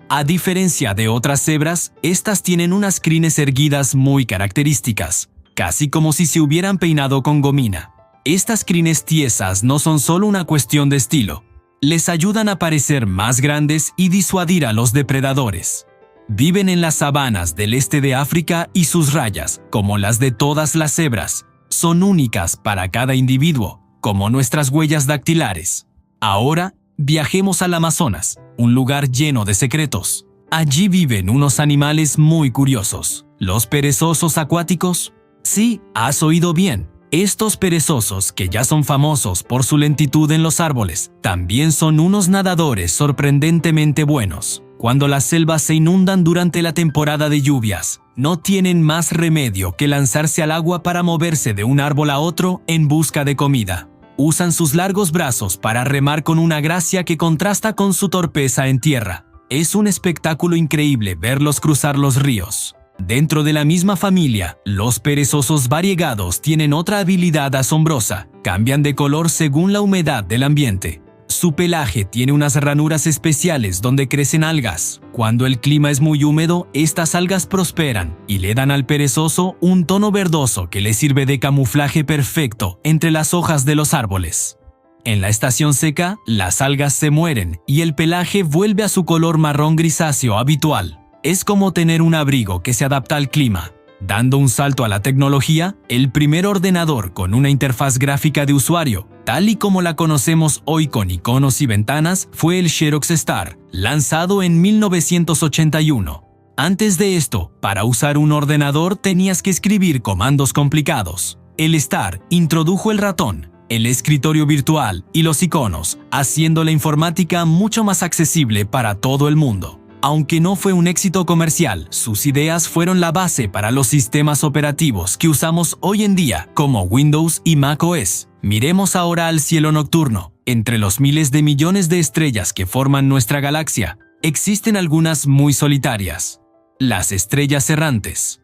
A diferencia de otras cebras, estas tienen unas crines erguidas muy características, casi como si se hubieran peinado con gomina. Estas crines tiesas no son solo una cuestión de estilo, les ayudan a parecer más grandes y disuadir a los depredadores. Viven en las sabanas del este de África y sus rayas, como las de todas las cebras, son únicas para cada individuo, como nuestras huellas dactilares. Ahora, viajemos al Amazonas, un lugar lleno de secretos. Allí viven unos animales muy curiosos, los perezosos acuáticos. Sí, has oído bien. Estos perezosos, que ya son famosos por su lentitud en los árboles, también son unos nadadores sorprendentemente buenos. Cuando las selvas se inundan durante la temporada de lluvias, no tienen más remedio que lanzarse al agua para moverse de un árbol a otro en busca de comida. Usan sus largos brazos para remar con una gracia que contrasta con su torpeza en tierra. Es un espectáculo increíble verlos cruzar los ríos. Dentro de la misma familia, los perezosos variegados tienen otra habilidad asombrosa. Cambian de color según la humedad del ambiente. Su pelaje tiene unas ranuras especiales donde crecen algas. Cuando el clima es muy húmedo, estas algas prosperan y le dan al perezoso un tono verdoso que le sirve de camuflaje perfecto entre las hojas de los árboles. En la estación seca, las algas se mueren y el pelaje vuelve a su color marrón grisáceo habitual. Es como tener un abrigo que se adapta al clima. Dando un salto a la tecnología, el primer ordenador con una interfaz gráfica de usuario, tal y como la conocemos hoy con iconos y ventanas, fue el Xerox Star, lanzado en 1981. Antes de esto, para usar un ordenador tenías que escribir comandos complicados. El Star introdujo el ratón, el escritorio virtual y los iconos, haciendo la informática mucho más accesible para todo el mundo. Aunque no fue un éxito comercial, sus ideas fueron la base para los sistemas operativos que usamos hoy en día, como Windows y macOS. Miremos ahora al cielo nocturno. Entre los miles de millones de estrellas que forman nuestra galaxia, existen algunas muy solitarias. Las estrellas errantes.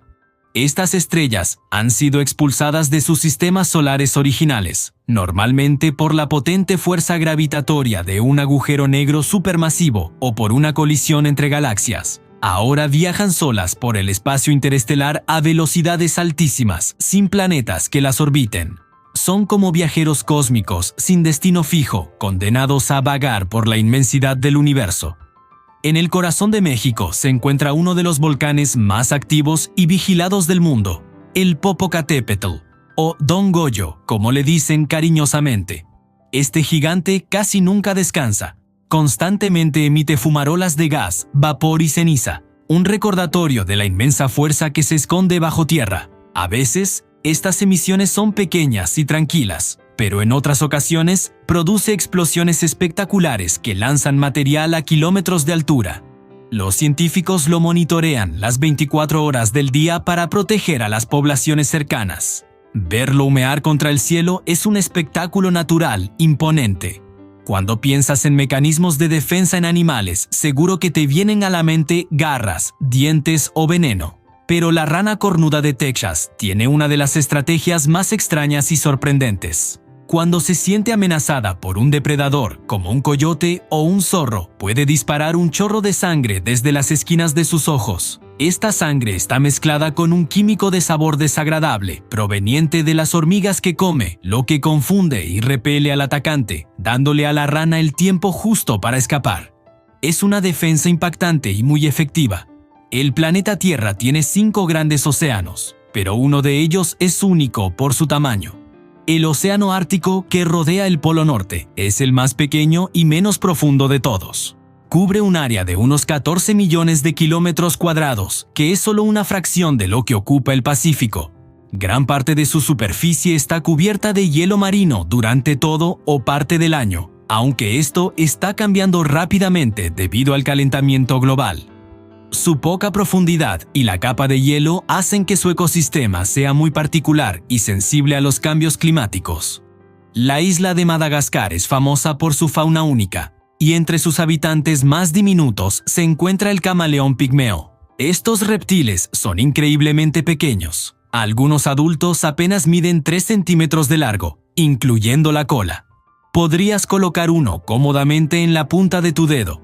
Estas estrellas han sido expulsadas de sus sistemas solares originales, normalmente por la potente fuerza gravitatoria de un agujero negro supermasivo o por una colisión entre galaxias. Ahora viajan solas por el espacio interestelar a velocidades altísimas, sin planetas que las orbiten. Son como viajeros cósmicos sin destino fijo, condenados a vagar por la inmensidad del universo. En el corazón de México se encuentra uno de los volcanes más activos y vigilados del mundo, el Popocatépetl, o Don Goyo, como le dicen cariñosamente. Este gigante casi nunca descansa. Constantemente emite fumarolas de gas, vapor y ceniza, un recordatorio de la inmensa fuerza que se esconde bajo tierra. A veces, estas emisiones son pequeñas y tranquilas, pero en otras ocasiones produce explosiones espectaculares que lanzan material a kilómetros de altura. Los científicos lo monitorean las 24 horas del día para proteger a las poblaciones cercanas. Verlo humear contra el cielo es un espectáculo natural imponente. Cuando piensas en mecanismos de defensa en animales, seguro que te vienen a la mente garras, dientes o veneno. Pero la rana cornuda de Texas tiene una de las estrategias más extrañas y sorprendentes. Cuando se siente amenazada por un depredador, como un coyote o un zorro, puede disparar un chorro de sangre desde las esquinas de sus ojos. Esta sangre está mezclada con un químico de sabor desagradable, proveniente de las hormigas que come, lo que confunde y repele al atacante, dándole a la rana el tiempo justo para escapar. Es una defensa impactante y muy efectiva. El planeta Tierra tiene 5 grandes océanos, pero uno de ellos es único por su tamaño. El océano Ártico, que rodea el Polo Norte, es el más pequeño y menos profundo de todos. Cubre un área de unos 14 millones de kilómetros cuadrados, que es solo una fracción de lo que ocupa el Pacífico. Gran parte de su superficie está cubierta de hielo marino durante todo o parte del año, aunque esto está cambiando rápidamente debido al calentamiento global. Su poca profundidad y la capa de hielo hacen que su ecosistema sea muy particular y sensible a los cambios climáticos. La isla de Madagascar es famosa por su fauna única, y entre sus habitantes más diminutos se encuentra el camaleón pigmeo. Estos reptiles son increíblemente pequeños. Algunos adultos apenas miden 3 centímetros de largo, incluyendo la cola. Podrías colocar uno cómodamente en la punta de tu dedo.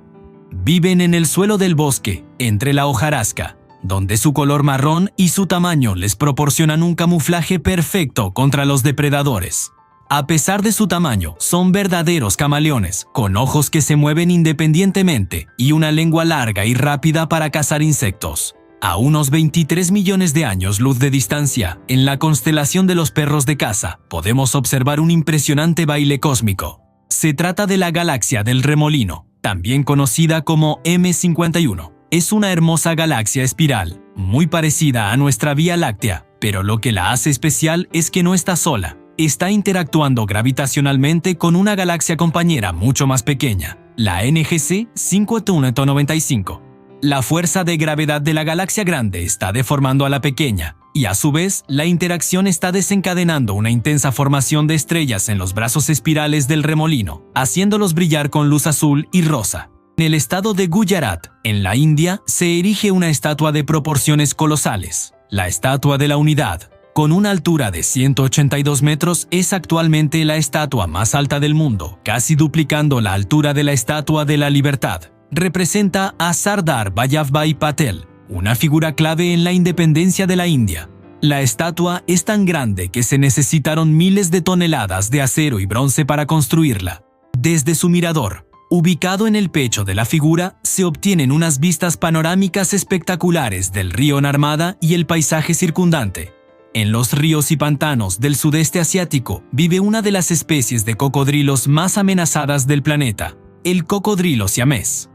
Viven en el suelo del bosque, entre la hojarasca, donde su color marrón y su tamaño les proporcionan un camuflaje perfecto contra los depredadores. A pesar de su tamaño, son verdaderos camaleones, con ojos que se mueven independientemente y una lengua larga y rápida para cazar insectos. A unos 23 millones de años luz de distancia, en la constelación de los perros de caza, podemos observar un impresionante baile cósmico. Se trata de la galaxia del Remolino, también conocida como M51. Es una hermosa galaxia espiral, muy parecida a nuestra Vía Láctea, pero lo que la hace especial es que no está sola. Está interactuando gravitacionalmente con una galaxia compañera mucho más pequeña, la NGC 5195. La fuerza de gravedad de la galaxia grande está deformando a la pequeña, y a su vez, la interacción está desencadenando una intensa formación de estrellas en los brazos espirales del remolino, haciéndolos brillar con luz azul y rosa. En el estado de Gujarat, en la India, se erige una estatua de proporciones colosales. La Estatua de la Unidad, con una altura de 182 metros, es actualmente la estatua más alta del mundo, casi duplicando la altura de la Estatua de la Libertad. Representa a Sardar Vallabhbhai Patel, una figura clave en la independencia de la India. La estatua es tan grande que se necesitaron miles de toneladas de acero y bronce para construirla. Desde su mirador, ubicado en el pecho de la figura, se obtienen unas vistas panorámicas espectaculares del río Narmada y el paisaje circundante. En los ríos y pantanos del sudeste asiático vive una de las especies de cocodrilos más amenazadas del planeta, el cocodrilo siamés.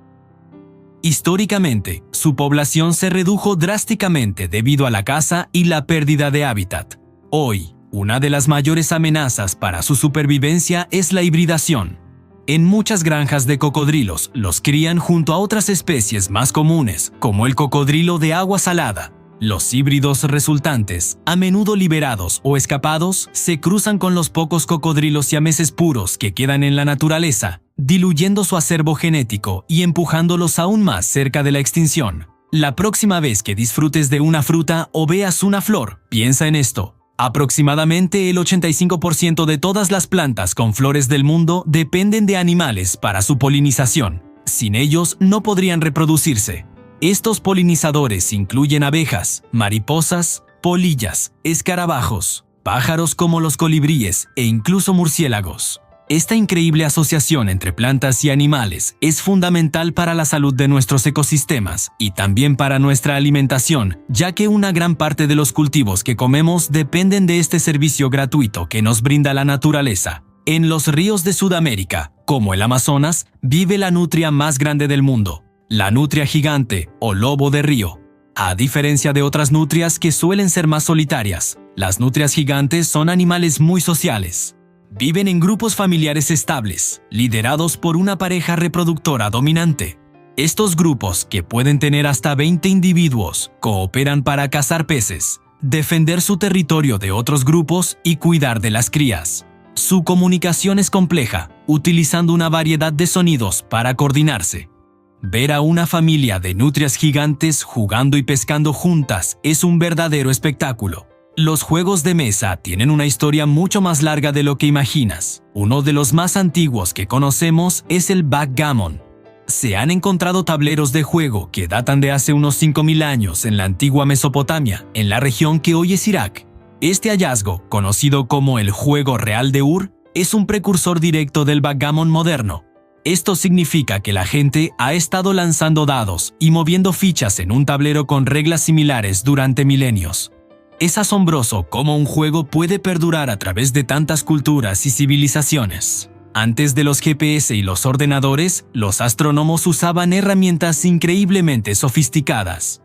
Históricamente, su población se redujo drásticamente debido a la caza y la pérdida de hábitat. Hoy, una de las mayores amenazas para su supervivencia es la hibridación. En muchas granjas de cocodrilos los crían junto a otras especies más comunes, como el cocodrilo de agua salada. Los híbridos resultantes, a menudo liberados o escapados, se cruzan con los pocos cocodrilos siameses puros que quedan en la naturaleza, diluyendo su acervo genético y empujándolos aún más cerca de la extinción. La próxima vez que disfrutes de una fruta o veas una flor, piensa en esto. Aproximadamente el 85% de todas las plantas con flores del mundo dependen de animales para su polinización. Sin ellos no podrían reproducirse. Estos polinizadores incluyen abejas, mariposas, polillas, escarabajos, pájaros como los colibríes e incluso murciélagos. Esta increíble asociación entre plantas y animales es fundamental para la salud de nuestros ecosistemas y también para nuestra alimentación, ya que una gran parte de los cultivos que comemos dependen de este servicio gratuito que nos brinda la naturaleza. En los ríos de Sudamérica, como el Amazonas, vive la nutria más grande del mundo, la nutria gigante o lobo de río. A diferencia de otras nutrias que suelen ser más solitarias, las nutrias gigantes son animales muy sociales. Viven en grupos familiares estables, liderados por una pareja reproductora dominante. Estos grupos, que pueden tener hasta 20 individuos, cooperan para cazar peces, defender su territorio de otros grupos y cuidar de las crías. Su comunicación es compleja, utilizando una variedad de sonidos para coordinarse. Ver a una familia de nutrias gigantes jugando y pescando juntas es un verdadero espectáculo. Los juegos de mesa tienen una historia mucho más larga de lo que imaginas. Uno de los más antiguos que conocemos es el backgammon. Se han encontrado tableros de juego que datan de hace unos 5000 años en la antigua Mesopotamia, en la región que hoy es Irak. Este hallazgo, conocido como el juego real de Ur, es un precursor directo del backgammon moderno. Esto significa que la gente ha estado lanzando dados y moviendo fichas en un tablero con reglas similares durante milenios. Es asombroso cómo un juego puede perdurar a través de tantas culturas y civilizaciones. Antes de los GPS y los ordenadores, los astrónomos usaban herramientas increíblemente sofisticadas.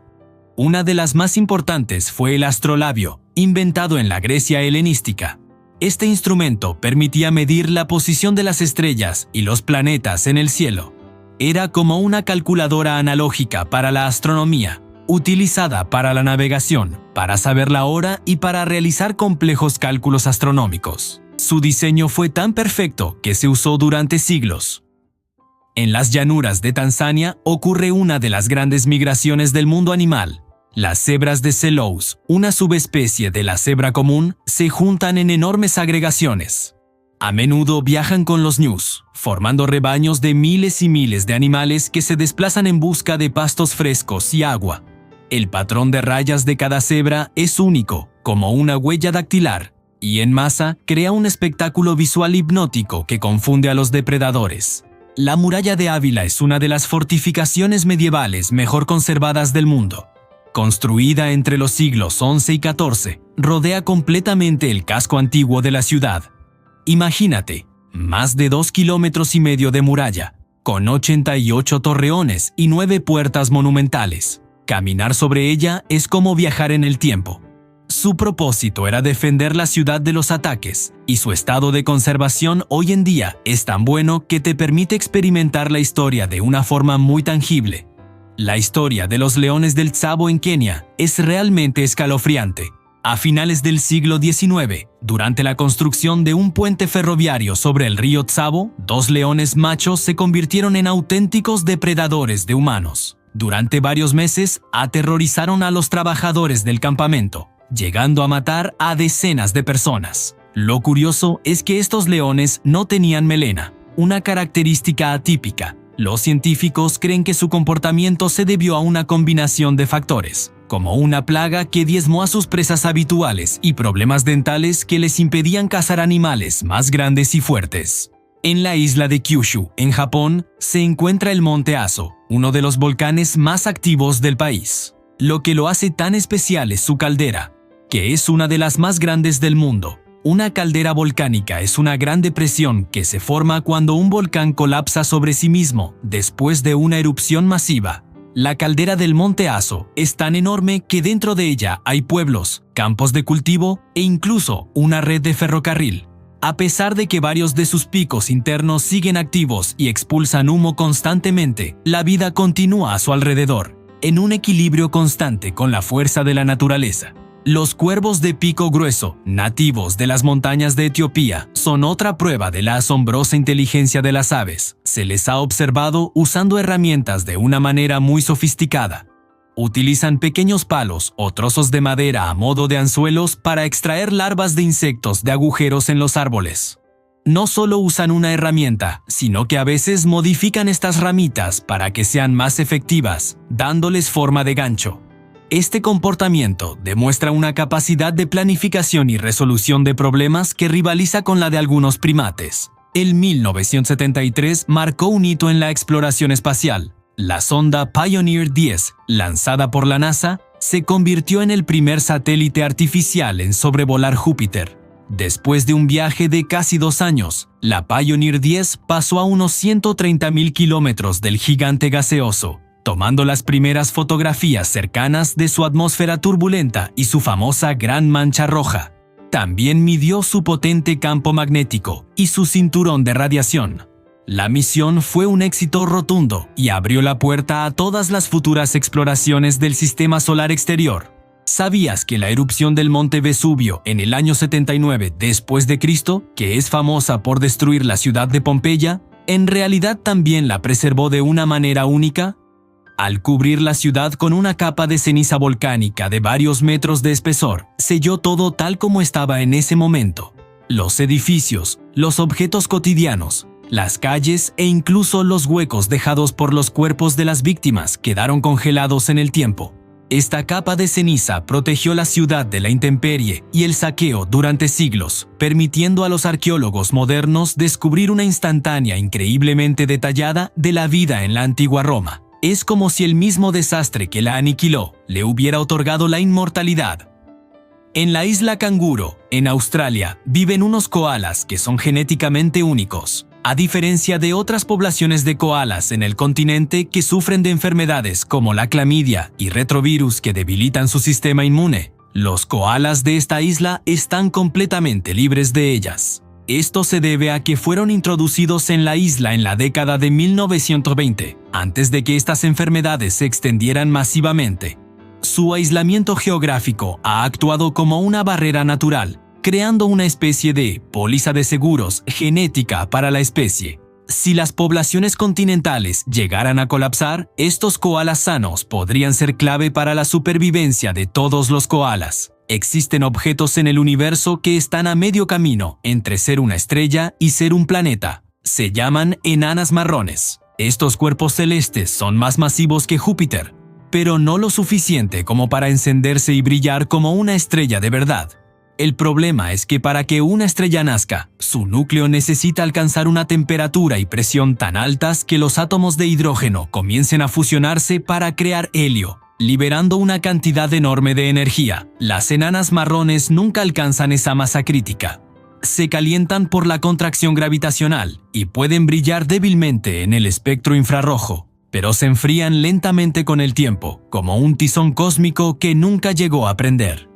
Una de las más importantes fue el astrolabio, inventado en la Grecia helenística. Este instrumento permitía medir la posición de las estrellas y los planetas en el cielo. Era como una calculadora analógica para la astronomía, utilizada para la navegación, para saber la hora y para realizar complejos cálculos astronómicos. Su diseño fue tan perfecto que se usó durante siglos. En las llanuras de Tanzania ocurre una de las grandes migraciones del mundo animal. Las cebras de Selous, una subespecie de la cebra común, se juntan en enormes agregaciones. A menudo viajan con los ñus, formando rebaños de miles y miles de animales que se desplazan en busca de pastos frescos y agua. El patrón de rayas de cada cebra es único, como una huella dactilar, y en masa crea un espectáculo visual hipnótico que confunde a los depredadores. La muralla de Ávila es una de las fortificaciones medievales mejor conservadas del mundo. Construida entre los siglos XI y XIV, rodea completamente el casco antiguo de la ciudad. Imagínate, más de 2,5 kilómetros de muralla, con 88 torreones y 9 puertas monumentales. Caminar sobre ella es como viajar en el tiempo. Su propósito era defender la ciudad de los ataques, y su estado de conservación hoy en día es tan bueno que te permite experimentar la historia de una forma muy tangible. La historia de los leones del Tsavo en Kenia es realmente escalofriante. A finales del siglo XIX, durante la construcción de un puente ferroviario sobre el río Tsavo, 2 leones machos se convirtieron en auténticos depredadores de humanos. Durante varios meses, aterrorizaron a los trabajadores del campamento, llegando a matar a decenas de personas. Lo curioso es que estos leones no tenían melena, una característica atípica. Los científicos creen que su comportamiento se debió a una combinación de factores, como una plaga que diezmó a sus presas habituales y problemas dentales que les impedían cazar animales más grandes y fuertes. En la isla de Kyushu, en Japón, se encuentra el Monte Aso, uno de los volcanes más activos del país. Lo que lo hace tan especial es su caldera, que es una de las más grandes del mundo. Una caldera volcánica es una gran depresión que se forma cuando un volcán colapsa sobre sí mismo después de una erupción masiva. La caldera del Monte Aso es tan enorme que dentro de ella hay pueblos, campos de cultivo e incluso una red de ferrocarril. A pesar de que varios de sus picos internos siguen activos y expulsan humo constantemente, la vida continúa a su alrededor, en un equilibrio constante con la fuerza de la naturaleza. Los cuervos de pico grueso, nativos de las montañas de Etiopía, son otra prueba de la asombrosa inteligencia de las aves. Se les ha observado usando herramientas de una manera muy sofisticada. Utilizan pequeños palos o trozos de madera a modo de anzuelos para extraer larvas de insectos de agujeros en los árboles. No solo usan una herramienta, sino que a veces modifican estas ramitas para que sean más efectivas, dándoles forma de gancho. Este comportamiento demuestra una capacidad de planificación y resolución de problemas que rivaliza con la de algunos primates. El 1973 marcó un hito en la exploración espacial. La sonda Pioneer 10, lanzada por la NASA, se convirtió en el primer satélite artificial en sobrevolar Júpiter. Después de un viaje de casi 2 años, la Pioneer 10 pasó a unos 130.000 kilómetros del gigante gaseoso, tomando las primeras fotografías cercanas de su atmósfera turbulenta y su famosa Gran Mancha Roja. También midió su potente campo magnético y su cinturón de radiación. La misión fue un éxito rotundo y abrió la puerta a todas las futuras exploraciones del sistema solar exterior. ¿Sabías que la erupción del monte Vesubio en el año 79 después de Cristo, que es famosa por destruir la ciudad de Pompeya, en realidad también la preservó de una manera única? Al cubrir la ciudad con una capa de ceniza volcánica de varios metros de espesor, selló todo tal como estaba en ese momento. Los edificios, los objetos cotidianos, las calles e incluso los huecos dejados por los cuerpos de las víctimas quedaron congelados en el tiempo. Esta capa de ceniza protegió la ciudad de la intemperie y el saqueo durante siglos, permitiendo a los arqueólogos modernos descubrir una instantánea increíblemente detallada de la vida en la antigua Roma. Es como si el mismo desastre que la aniquiló le hubiera otorgado la inmortalidad. En la isla Canguro, en Australia, viven unos koalas que son genéticamente únicos. A diferencia de otras poblaciones de koalas en el continente que sufren de enfermedades como la clamidia y retrovirus que debilitan su sistema inmune, los koalas de esta isla están completamente libres de ellas. Esto se debe a que fueron introducidos en la isla en la década de 1920, antes de que estas enfermedades se extendieran masivamente. Su aislamiento geográfico ha actuado como una barrera natural, creando una especie de póliza de seguros genética para la especie. Si las poblaciones continentales llegaran a colapsar, estos koalas sanos podrían ser clave para la supervivencia de todos los koalas. Existen objetos en el universo que están a medio camino entre ser una estrella y ser un planeta. Se llaman enanas marrones. Estos cuerpos celestes son más masivos que Júpiter, pero no lo suficiente como para encenderse y brillar como una estrella de verdad. El problema es que para que una estrella nazca, su núcleo necesita alcanzar una temperatura y presión tan altas que los átomos de hidrógeno comiencen a fusionarse para crear helio, liberando una cantidad enorme de energía. Las enanas marrones nunca alcanzan esa masa crítica. Se calientan por la contracción gravitacional y pueden brillar débilmente en el espectro infrarrojo, pero se enfrían lentamente con el tiempo, como un tizón cósmico que nunca llegó a prender.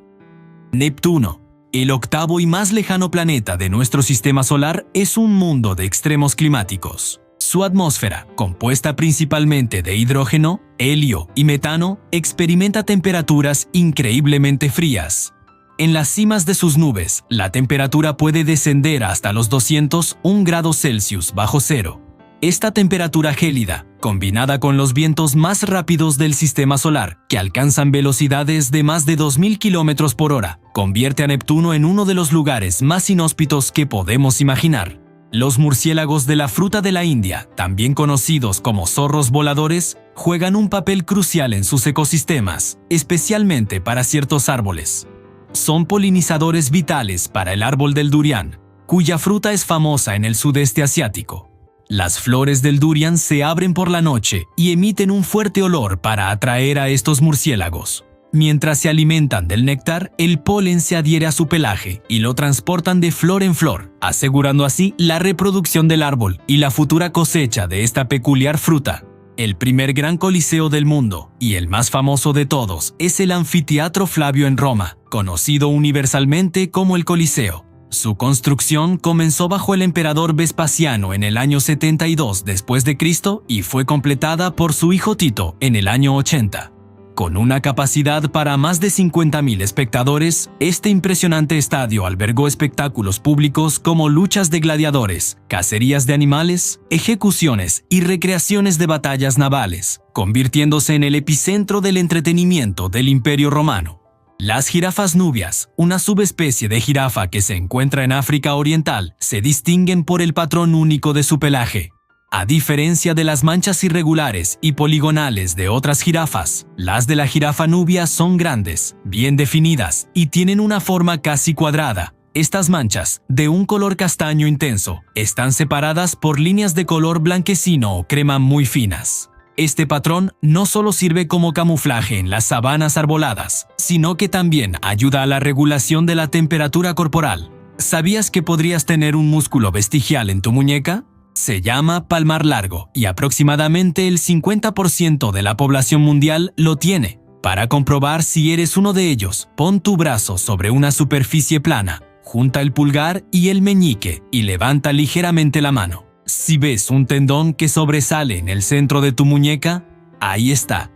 Neptuno, el octavo y más lejano planeta de nuestro sistema solar, es un mundo de extremos climáticos. Su atmósfera, compuesta principalmente de hidrógeno, helio y metano, experimenta temperaturas increíblemente frías. En las cimas de sus nubes, la temperatura puede descender hasta los 201 grados Celsius bajo cero. Esta temperatura gélida, combinada con los vientos más rápidos del sistema solar, que alcanzan velocidades de más de 2.000 km por hora, convierte a Neptuno en uno de los lugares más inhóspitos que podemos imaginar. Los murciélagos de la fruta de la India, también conocidos como zorros voladores, juegan un papel crucial en sus ecosistemas, especialmente para ciertos árboles. Son polinizadores vitales para el árbol del durián, cuya fruta es famosa en el sudeste asiático. Las flores del durián se abren por la noche y emiten un fuerte olor para atraer a estos murciélagos. Mientras se alimentan del néctar, el polen se adhiere a su pelaje y lo transportan de flor en flor, asegurando así la reproducción del árbol y la futura cosecha de esta peculiar fruta. El primer gran coliseo del mundo, y el más famoso de todos, es el Anfiteatro Flavio en Roma, conocido universalmente como el Coliseo. Su construcción comenzó bajo el emperador Vespasiano en el año 72 después de Cristo y fue completada por su hijo Tito en el año 80. Con una capacidad para más de 50.000 espectadores, este impresionante estadio albergó espectáculos públicos como luchas de gladiadores, cacerías de animales, ejecuciones y recreaciones de batallas navales, convirtiéndose en el epicentro del entretenimiento del Imperio Romano. Las jirafas nubias, una subespecie de jirafa que se encuentra en África Oriental, se distinguen por el patrón único de su pelaje. A diferencia de las manchas irregulares y poligonales de otras jirafas, las de la jirafa nubia son grandes, bien definidas y tienen una forma casi cuadrada. Estas manchas, de un color castaño intenso, están separadas por líneas de color blanquecino o crema muy finas. Este patrón no solo sirve como camuflaje en las sabanas arboladas, sino que también ayuda a la regulación de la temperatura corporal. ¿Sabías que podrías tener un músculo vestigial en tu muñeca? Se llama palmar largo y aproximadamente el 50% de la población mundial lo tiene. Para comprobar si eres uno de ellos, pon tu brazo sobre una superficie plana, junta el pulgar y el meñique y levanta ligeramente la mano. Si ves un tendón que sobresale en el centro de tu muñeca, ahí está.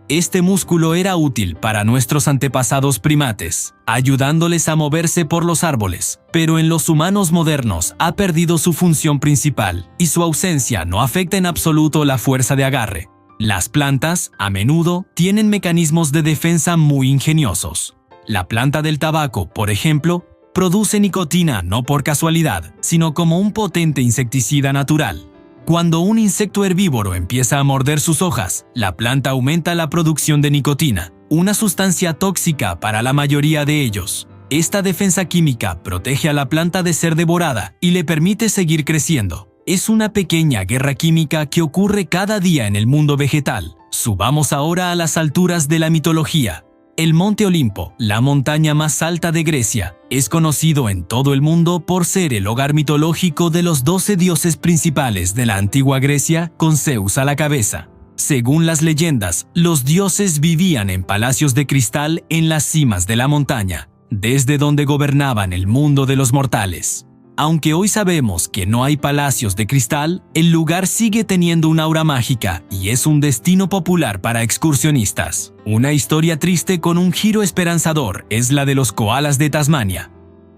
Este músculo era útil para nuestros antepasados primates, ayudándoles a moverse por los árboles, pero en los humanos modernos ha perdido su función principal y su ausencia no afecta en absoluto la fuerza de agarre. Las plantas, a menudo, tienen mecanismos de defensa muy ingeniosos. La planta del tabaco, por ejemplo, produce nicotina no por casualidad, sino como un potente insecticida natural. Cuando un insecto herbívoro empieza a morder sus hojas, la planta aumenta la producción de nicotina, una sustancia tóxica para la mayoría de ellos. Esta defensa química protege a la planta de ser devorada y le permite seguir creciendo. Es una pequeña guerra química que ocurre cada día en el mundo vegetal. Subamos ahora a las alturas de la mitología. El Monte Olimpo, la montaña más alta de Grecia, es conocido en todo el mundo por ser el hogar mitológico de los 12 dioses principales de la antigua Grecia, con Zeus a la cabeza. Según las leyendas, los dioses vivían en palacios de cristal en las cimas de la montaña, desde donde gobernaban el mundo de los mortales. Aunque hoy sabemos que no hay palacios de cristal, el lugar sigue teniendo una aura mágica y es un destino popular para excursionistas. Una historia triste con un giro esperanzador es la de los koalas de Tasmania.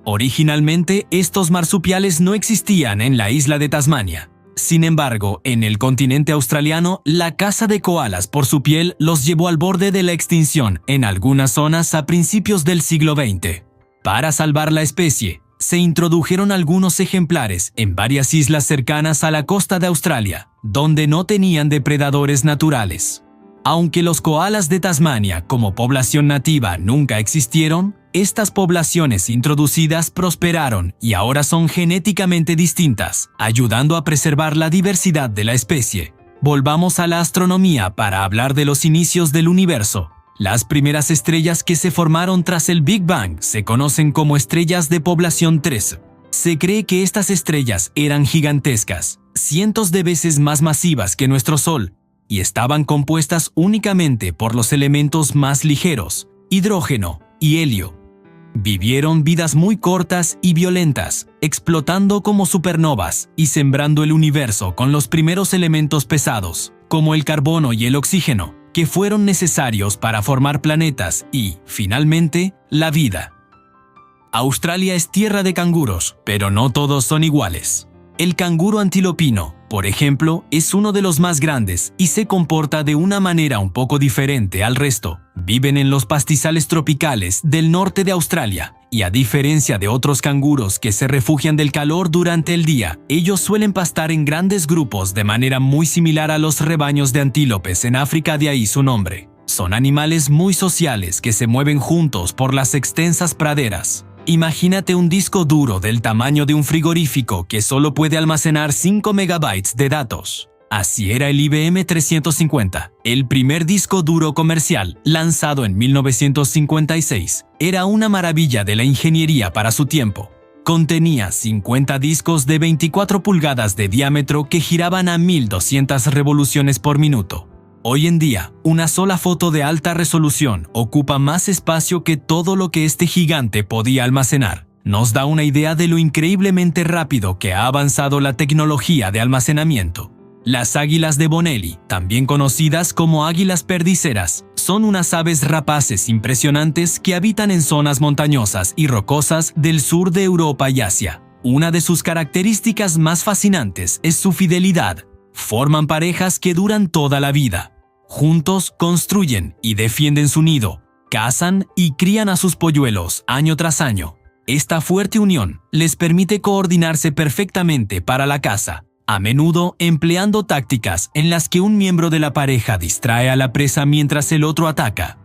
Originalmente, estos marsupiales no existían en la isla de Tasmania. Sin embargo, en el continente australiano, la caza de koalas por su piel los llevó al borde de la extinción en algunas zonas a principios del siglo XX. Para salvar la especie, se introdujeron algunos ejemplares en varias islas cercanas a la costa de Australia, donde no tenían depredadores naturales. Aunque los koalas de Tasmania como población nativa nunca existieron, estas poblaciones introducidas prosperaron y ahora son genéticamente distintas, ayudando a preservar la diversidad de la especie. Volvamos a la astronomía para hablar de los inicios del universo. Las primeras estrellas que se formaron tras el Big Bang se conocen como estrellas de población 3. Se cree que estas estrellas eran gigantescas, cientos de veces más masivas que nuestro Sol, y estaban compuestas únicamente por los elementos más ligeros, hidrógeno y helio. Vivieron vidas muy cortas y violentas, explotando como supernovas y sembrando el universo con los primeros elementos pesados, como el carbono y el oxígeno, que fueron necesarios para formar planetas y, finalmente, la vida. Australia es tierra de canguros, pero no todos son iguales. El canguro antilopino, por ejemplo, es uno de los más grandes y se comporta de una manera un poco diferente al resto. Viven en los pastizales tropicales del norte de Australia y a diferencia de otros canguros que se refugian del calor durante el día, ellos suelen pastar en grandes grupos de manera muy similar a los rebaños de antílopes en África, de ahí su nombre. Son animales muy sociales que se mueven juntos por las extensas praderas. Imagínate un disco duro del tamaño de un frigorífico que solo puede almacenar 5 megabytes de datos. Así era el IBM 350, el primer disco duro comercial, lanzado en 1956. Era una maravilla de la ingeniería para su tiempo. Contenía 50 discos de 24 pulgadas de diámetro que giraban a 1200 revoluciones por minuto. Hoy en día, una sola foto de alta resolución ocupa más espacio que todo lo que este gigante podía almacenar. nos da una idea de lo increíblemente rápido que ha avanzado la tecnología de almacenamiento. Las águilas de Bonelli, también conocidas como águilas perdiceras, son unas aves rapaces impresionantes que habitan en zonas montañosas y rocosas del sur de Europa y Asia. Una de sus características más fascinantes es su fidelidad. Forman parejas que duran toda la vida. Juntos construyen y defienden su nido, cazan y crían a sus polluelos año tras año. Esta fuerte unión les permite coordinarse perfectamente para la caza, a menudo empleando tácticas en las que un miembro de la pareja distrae a la presa mientras el otro ataca.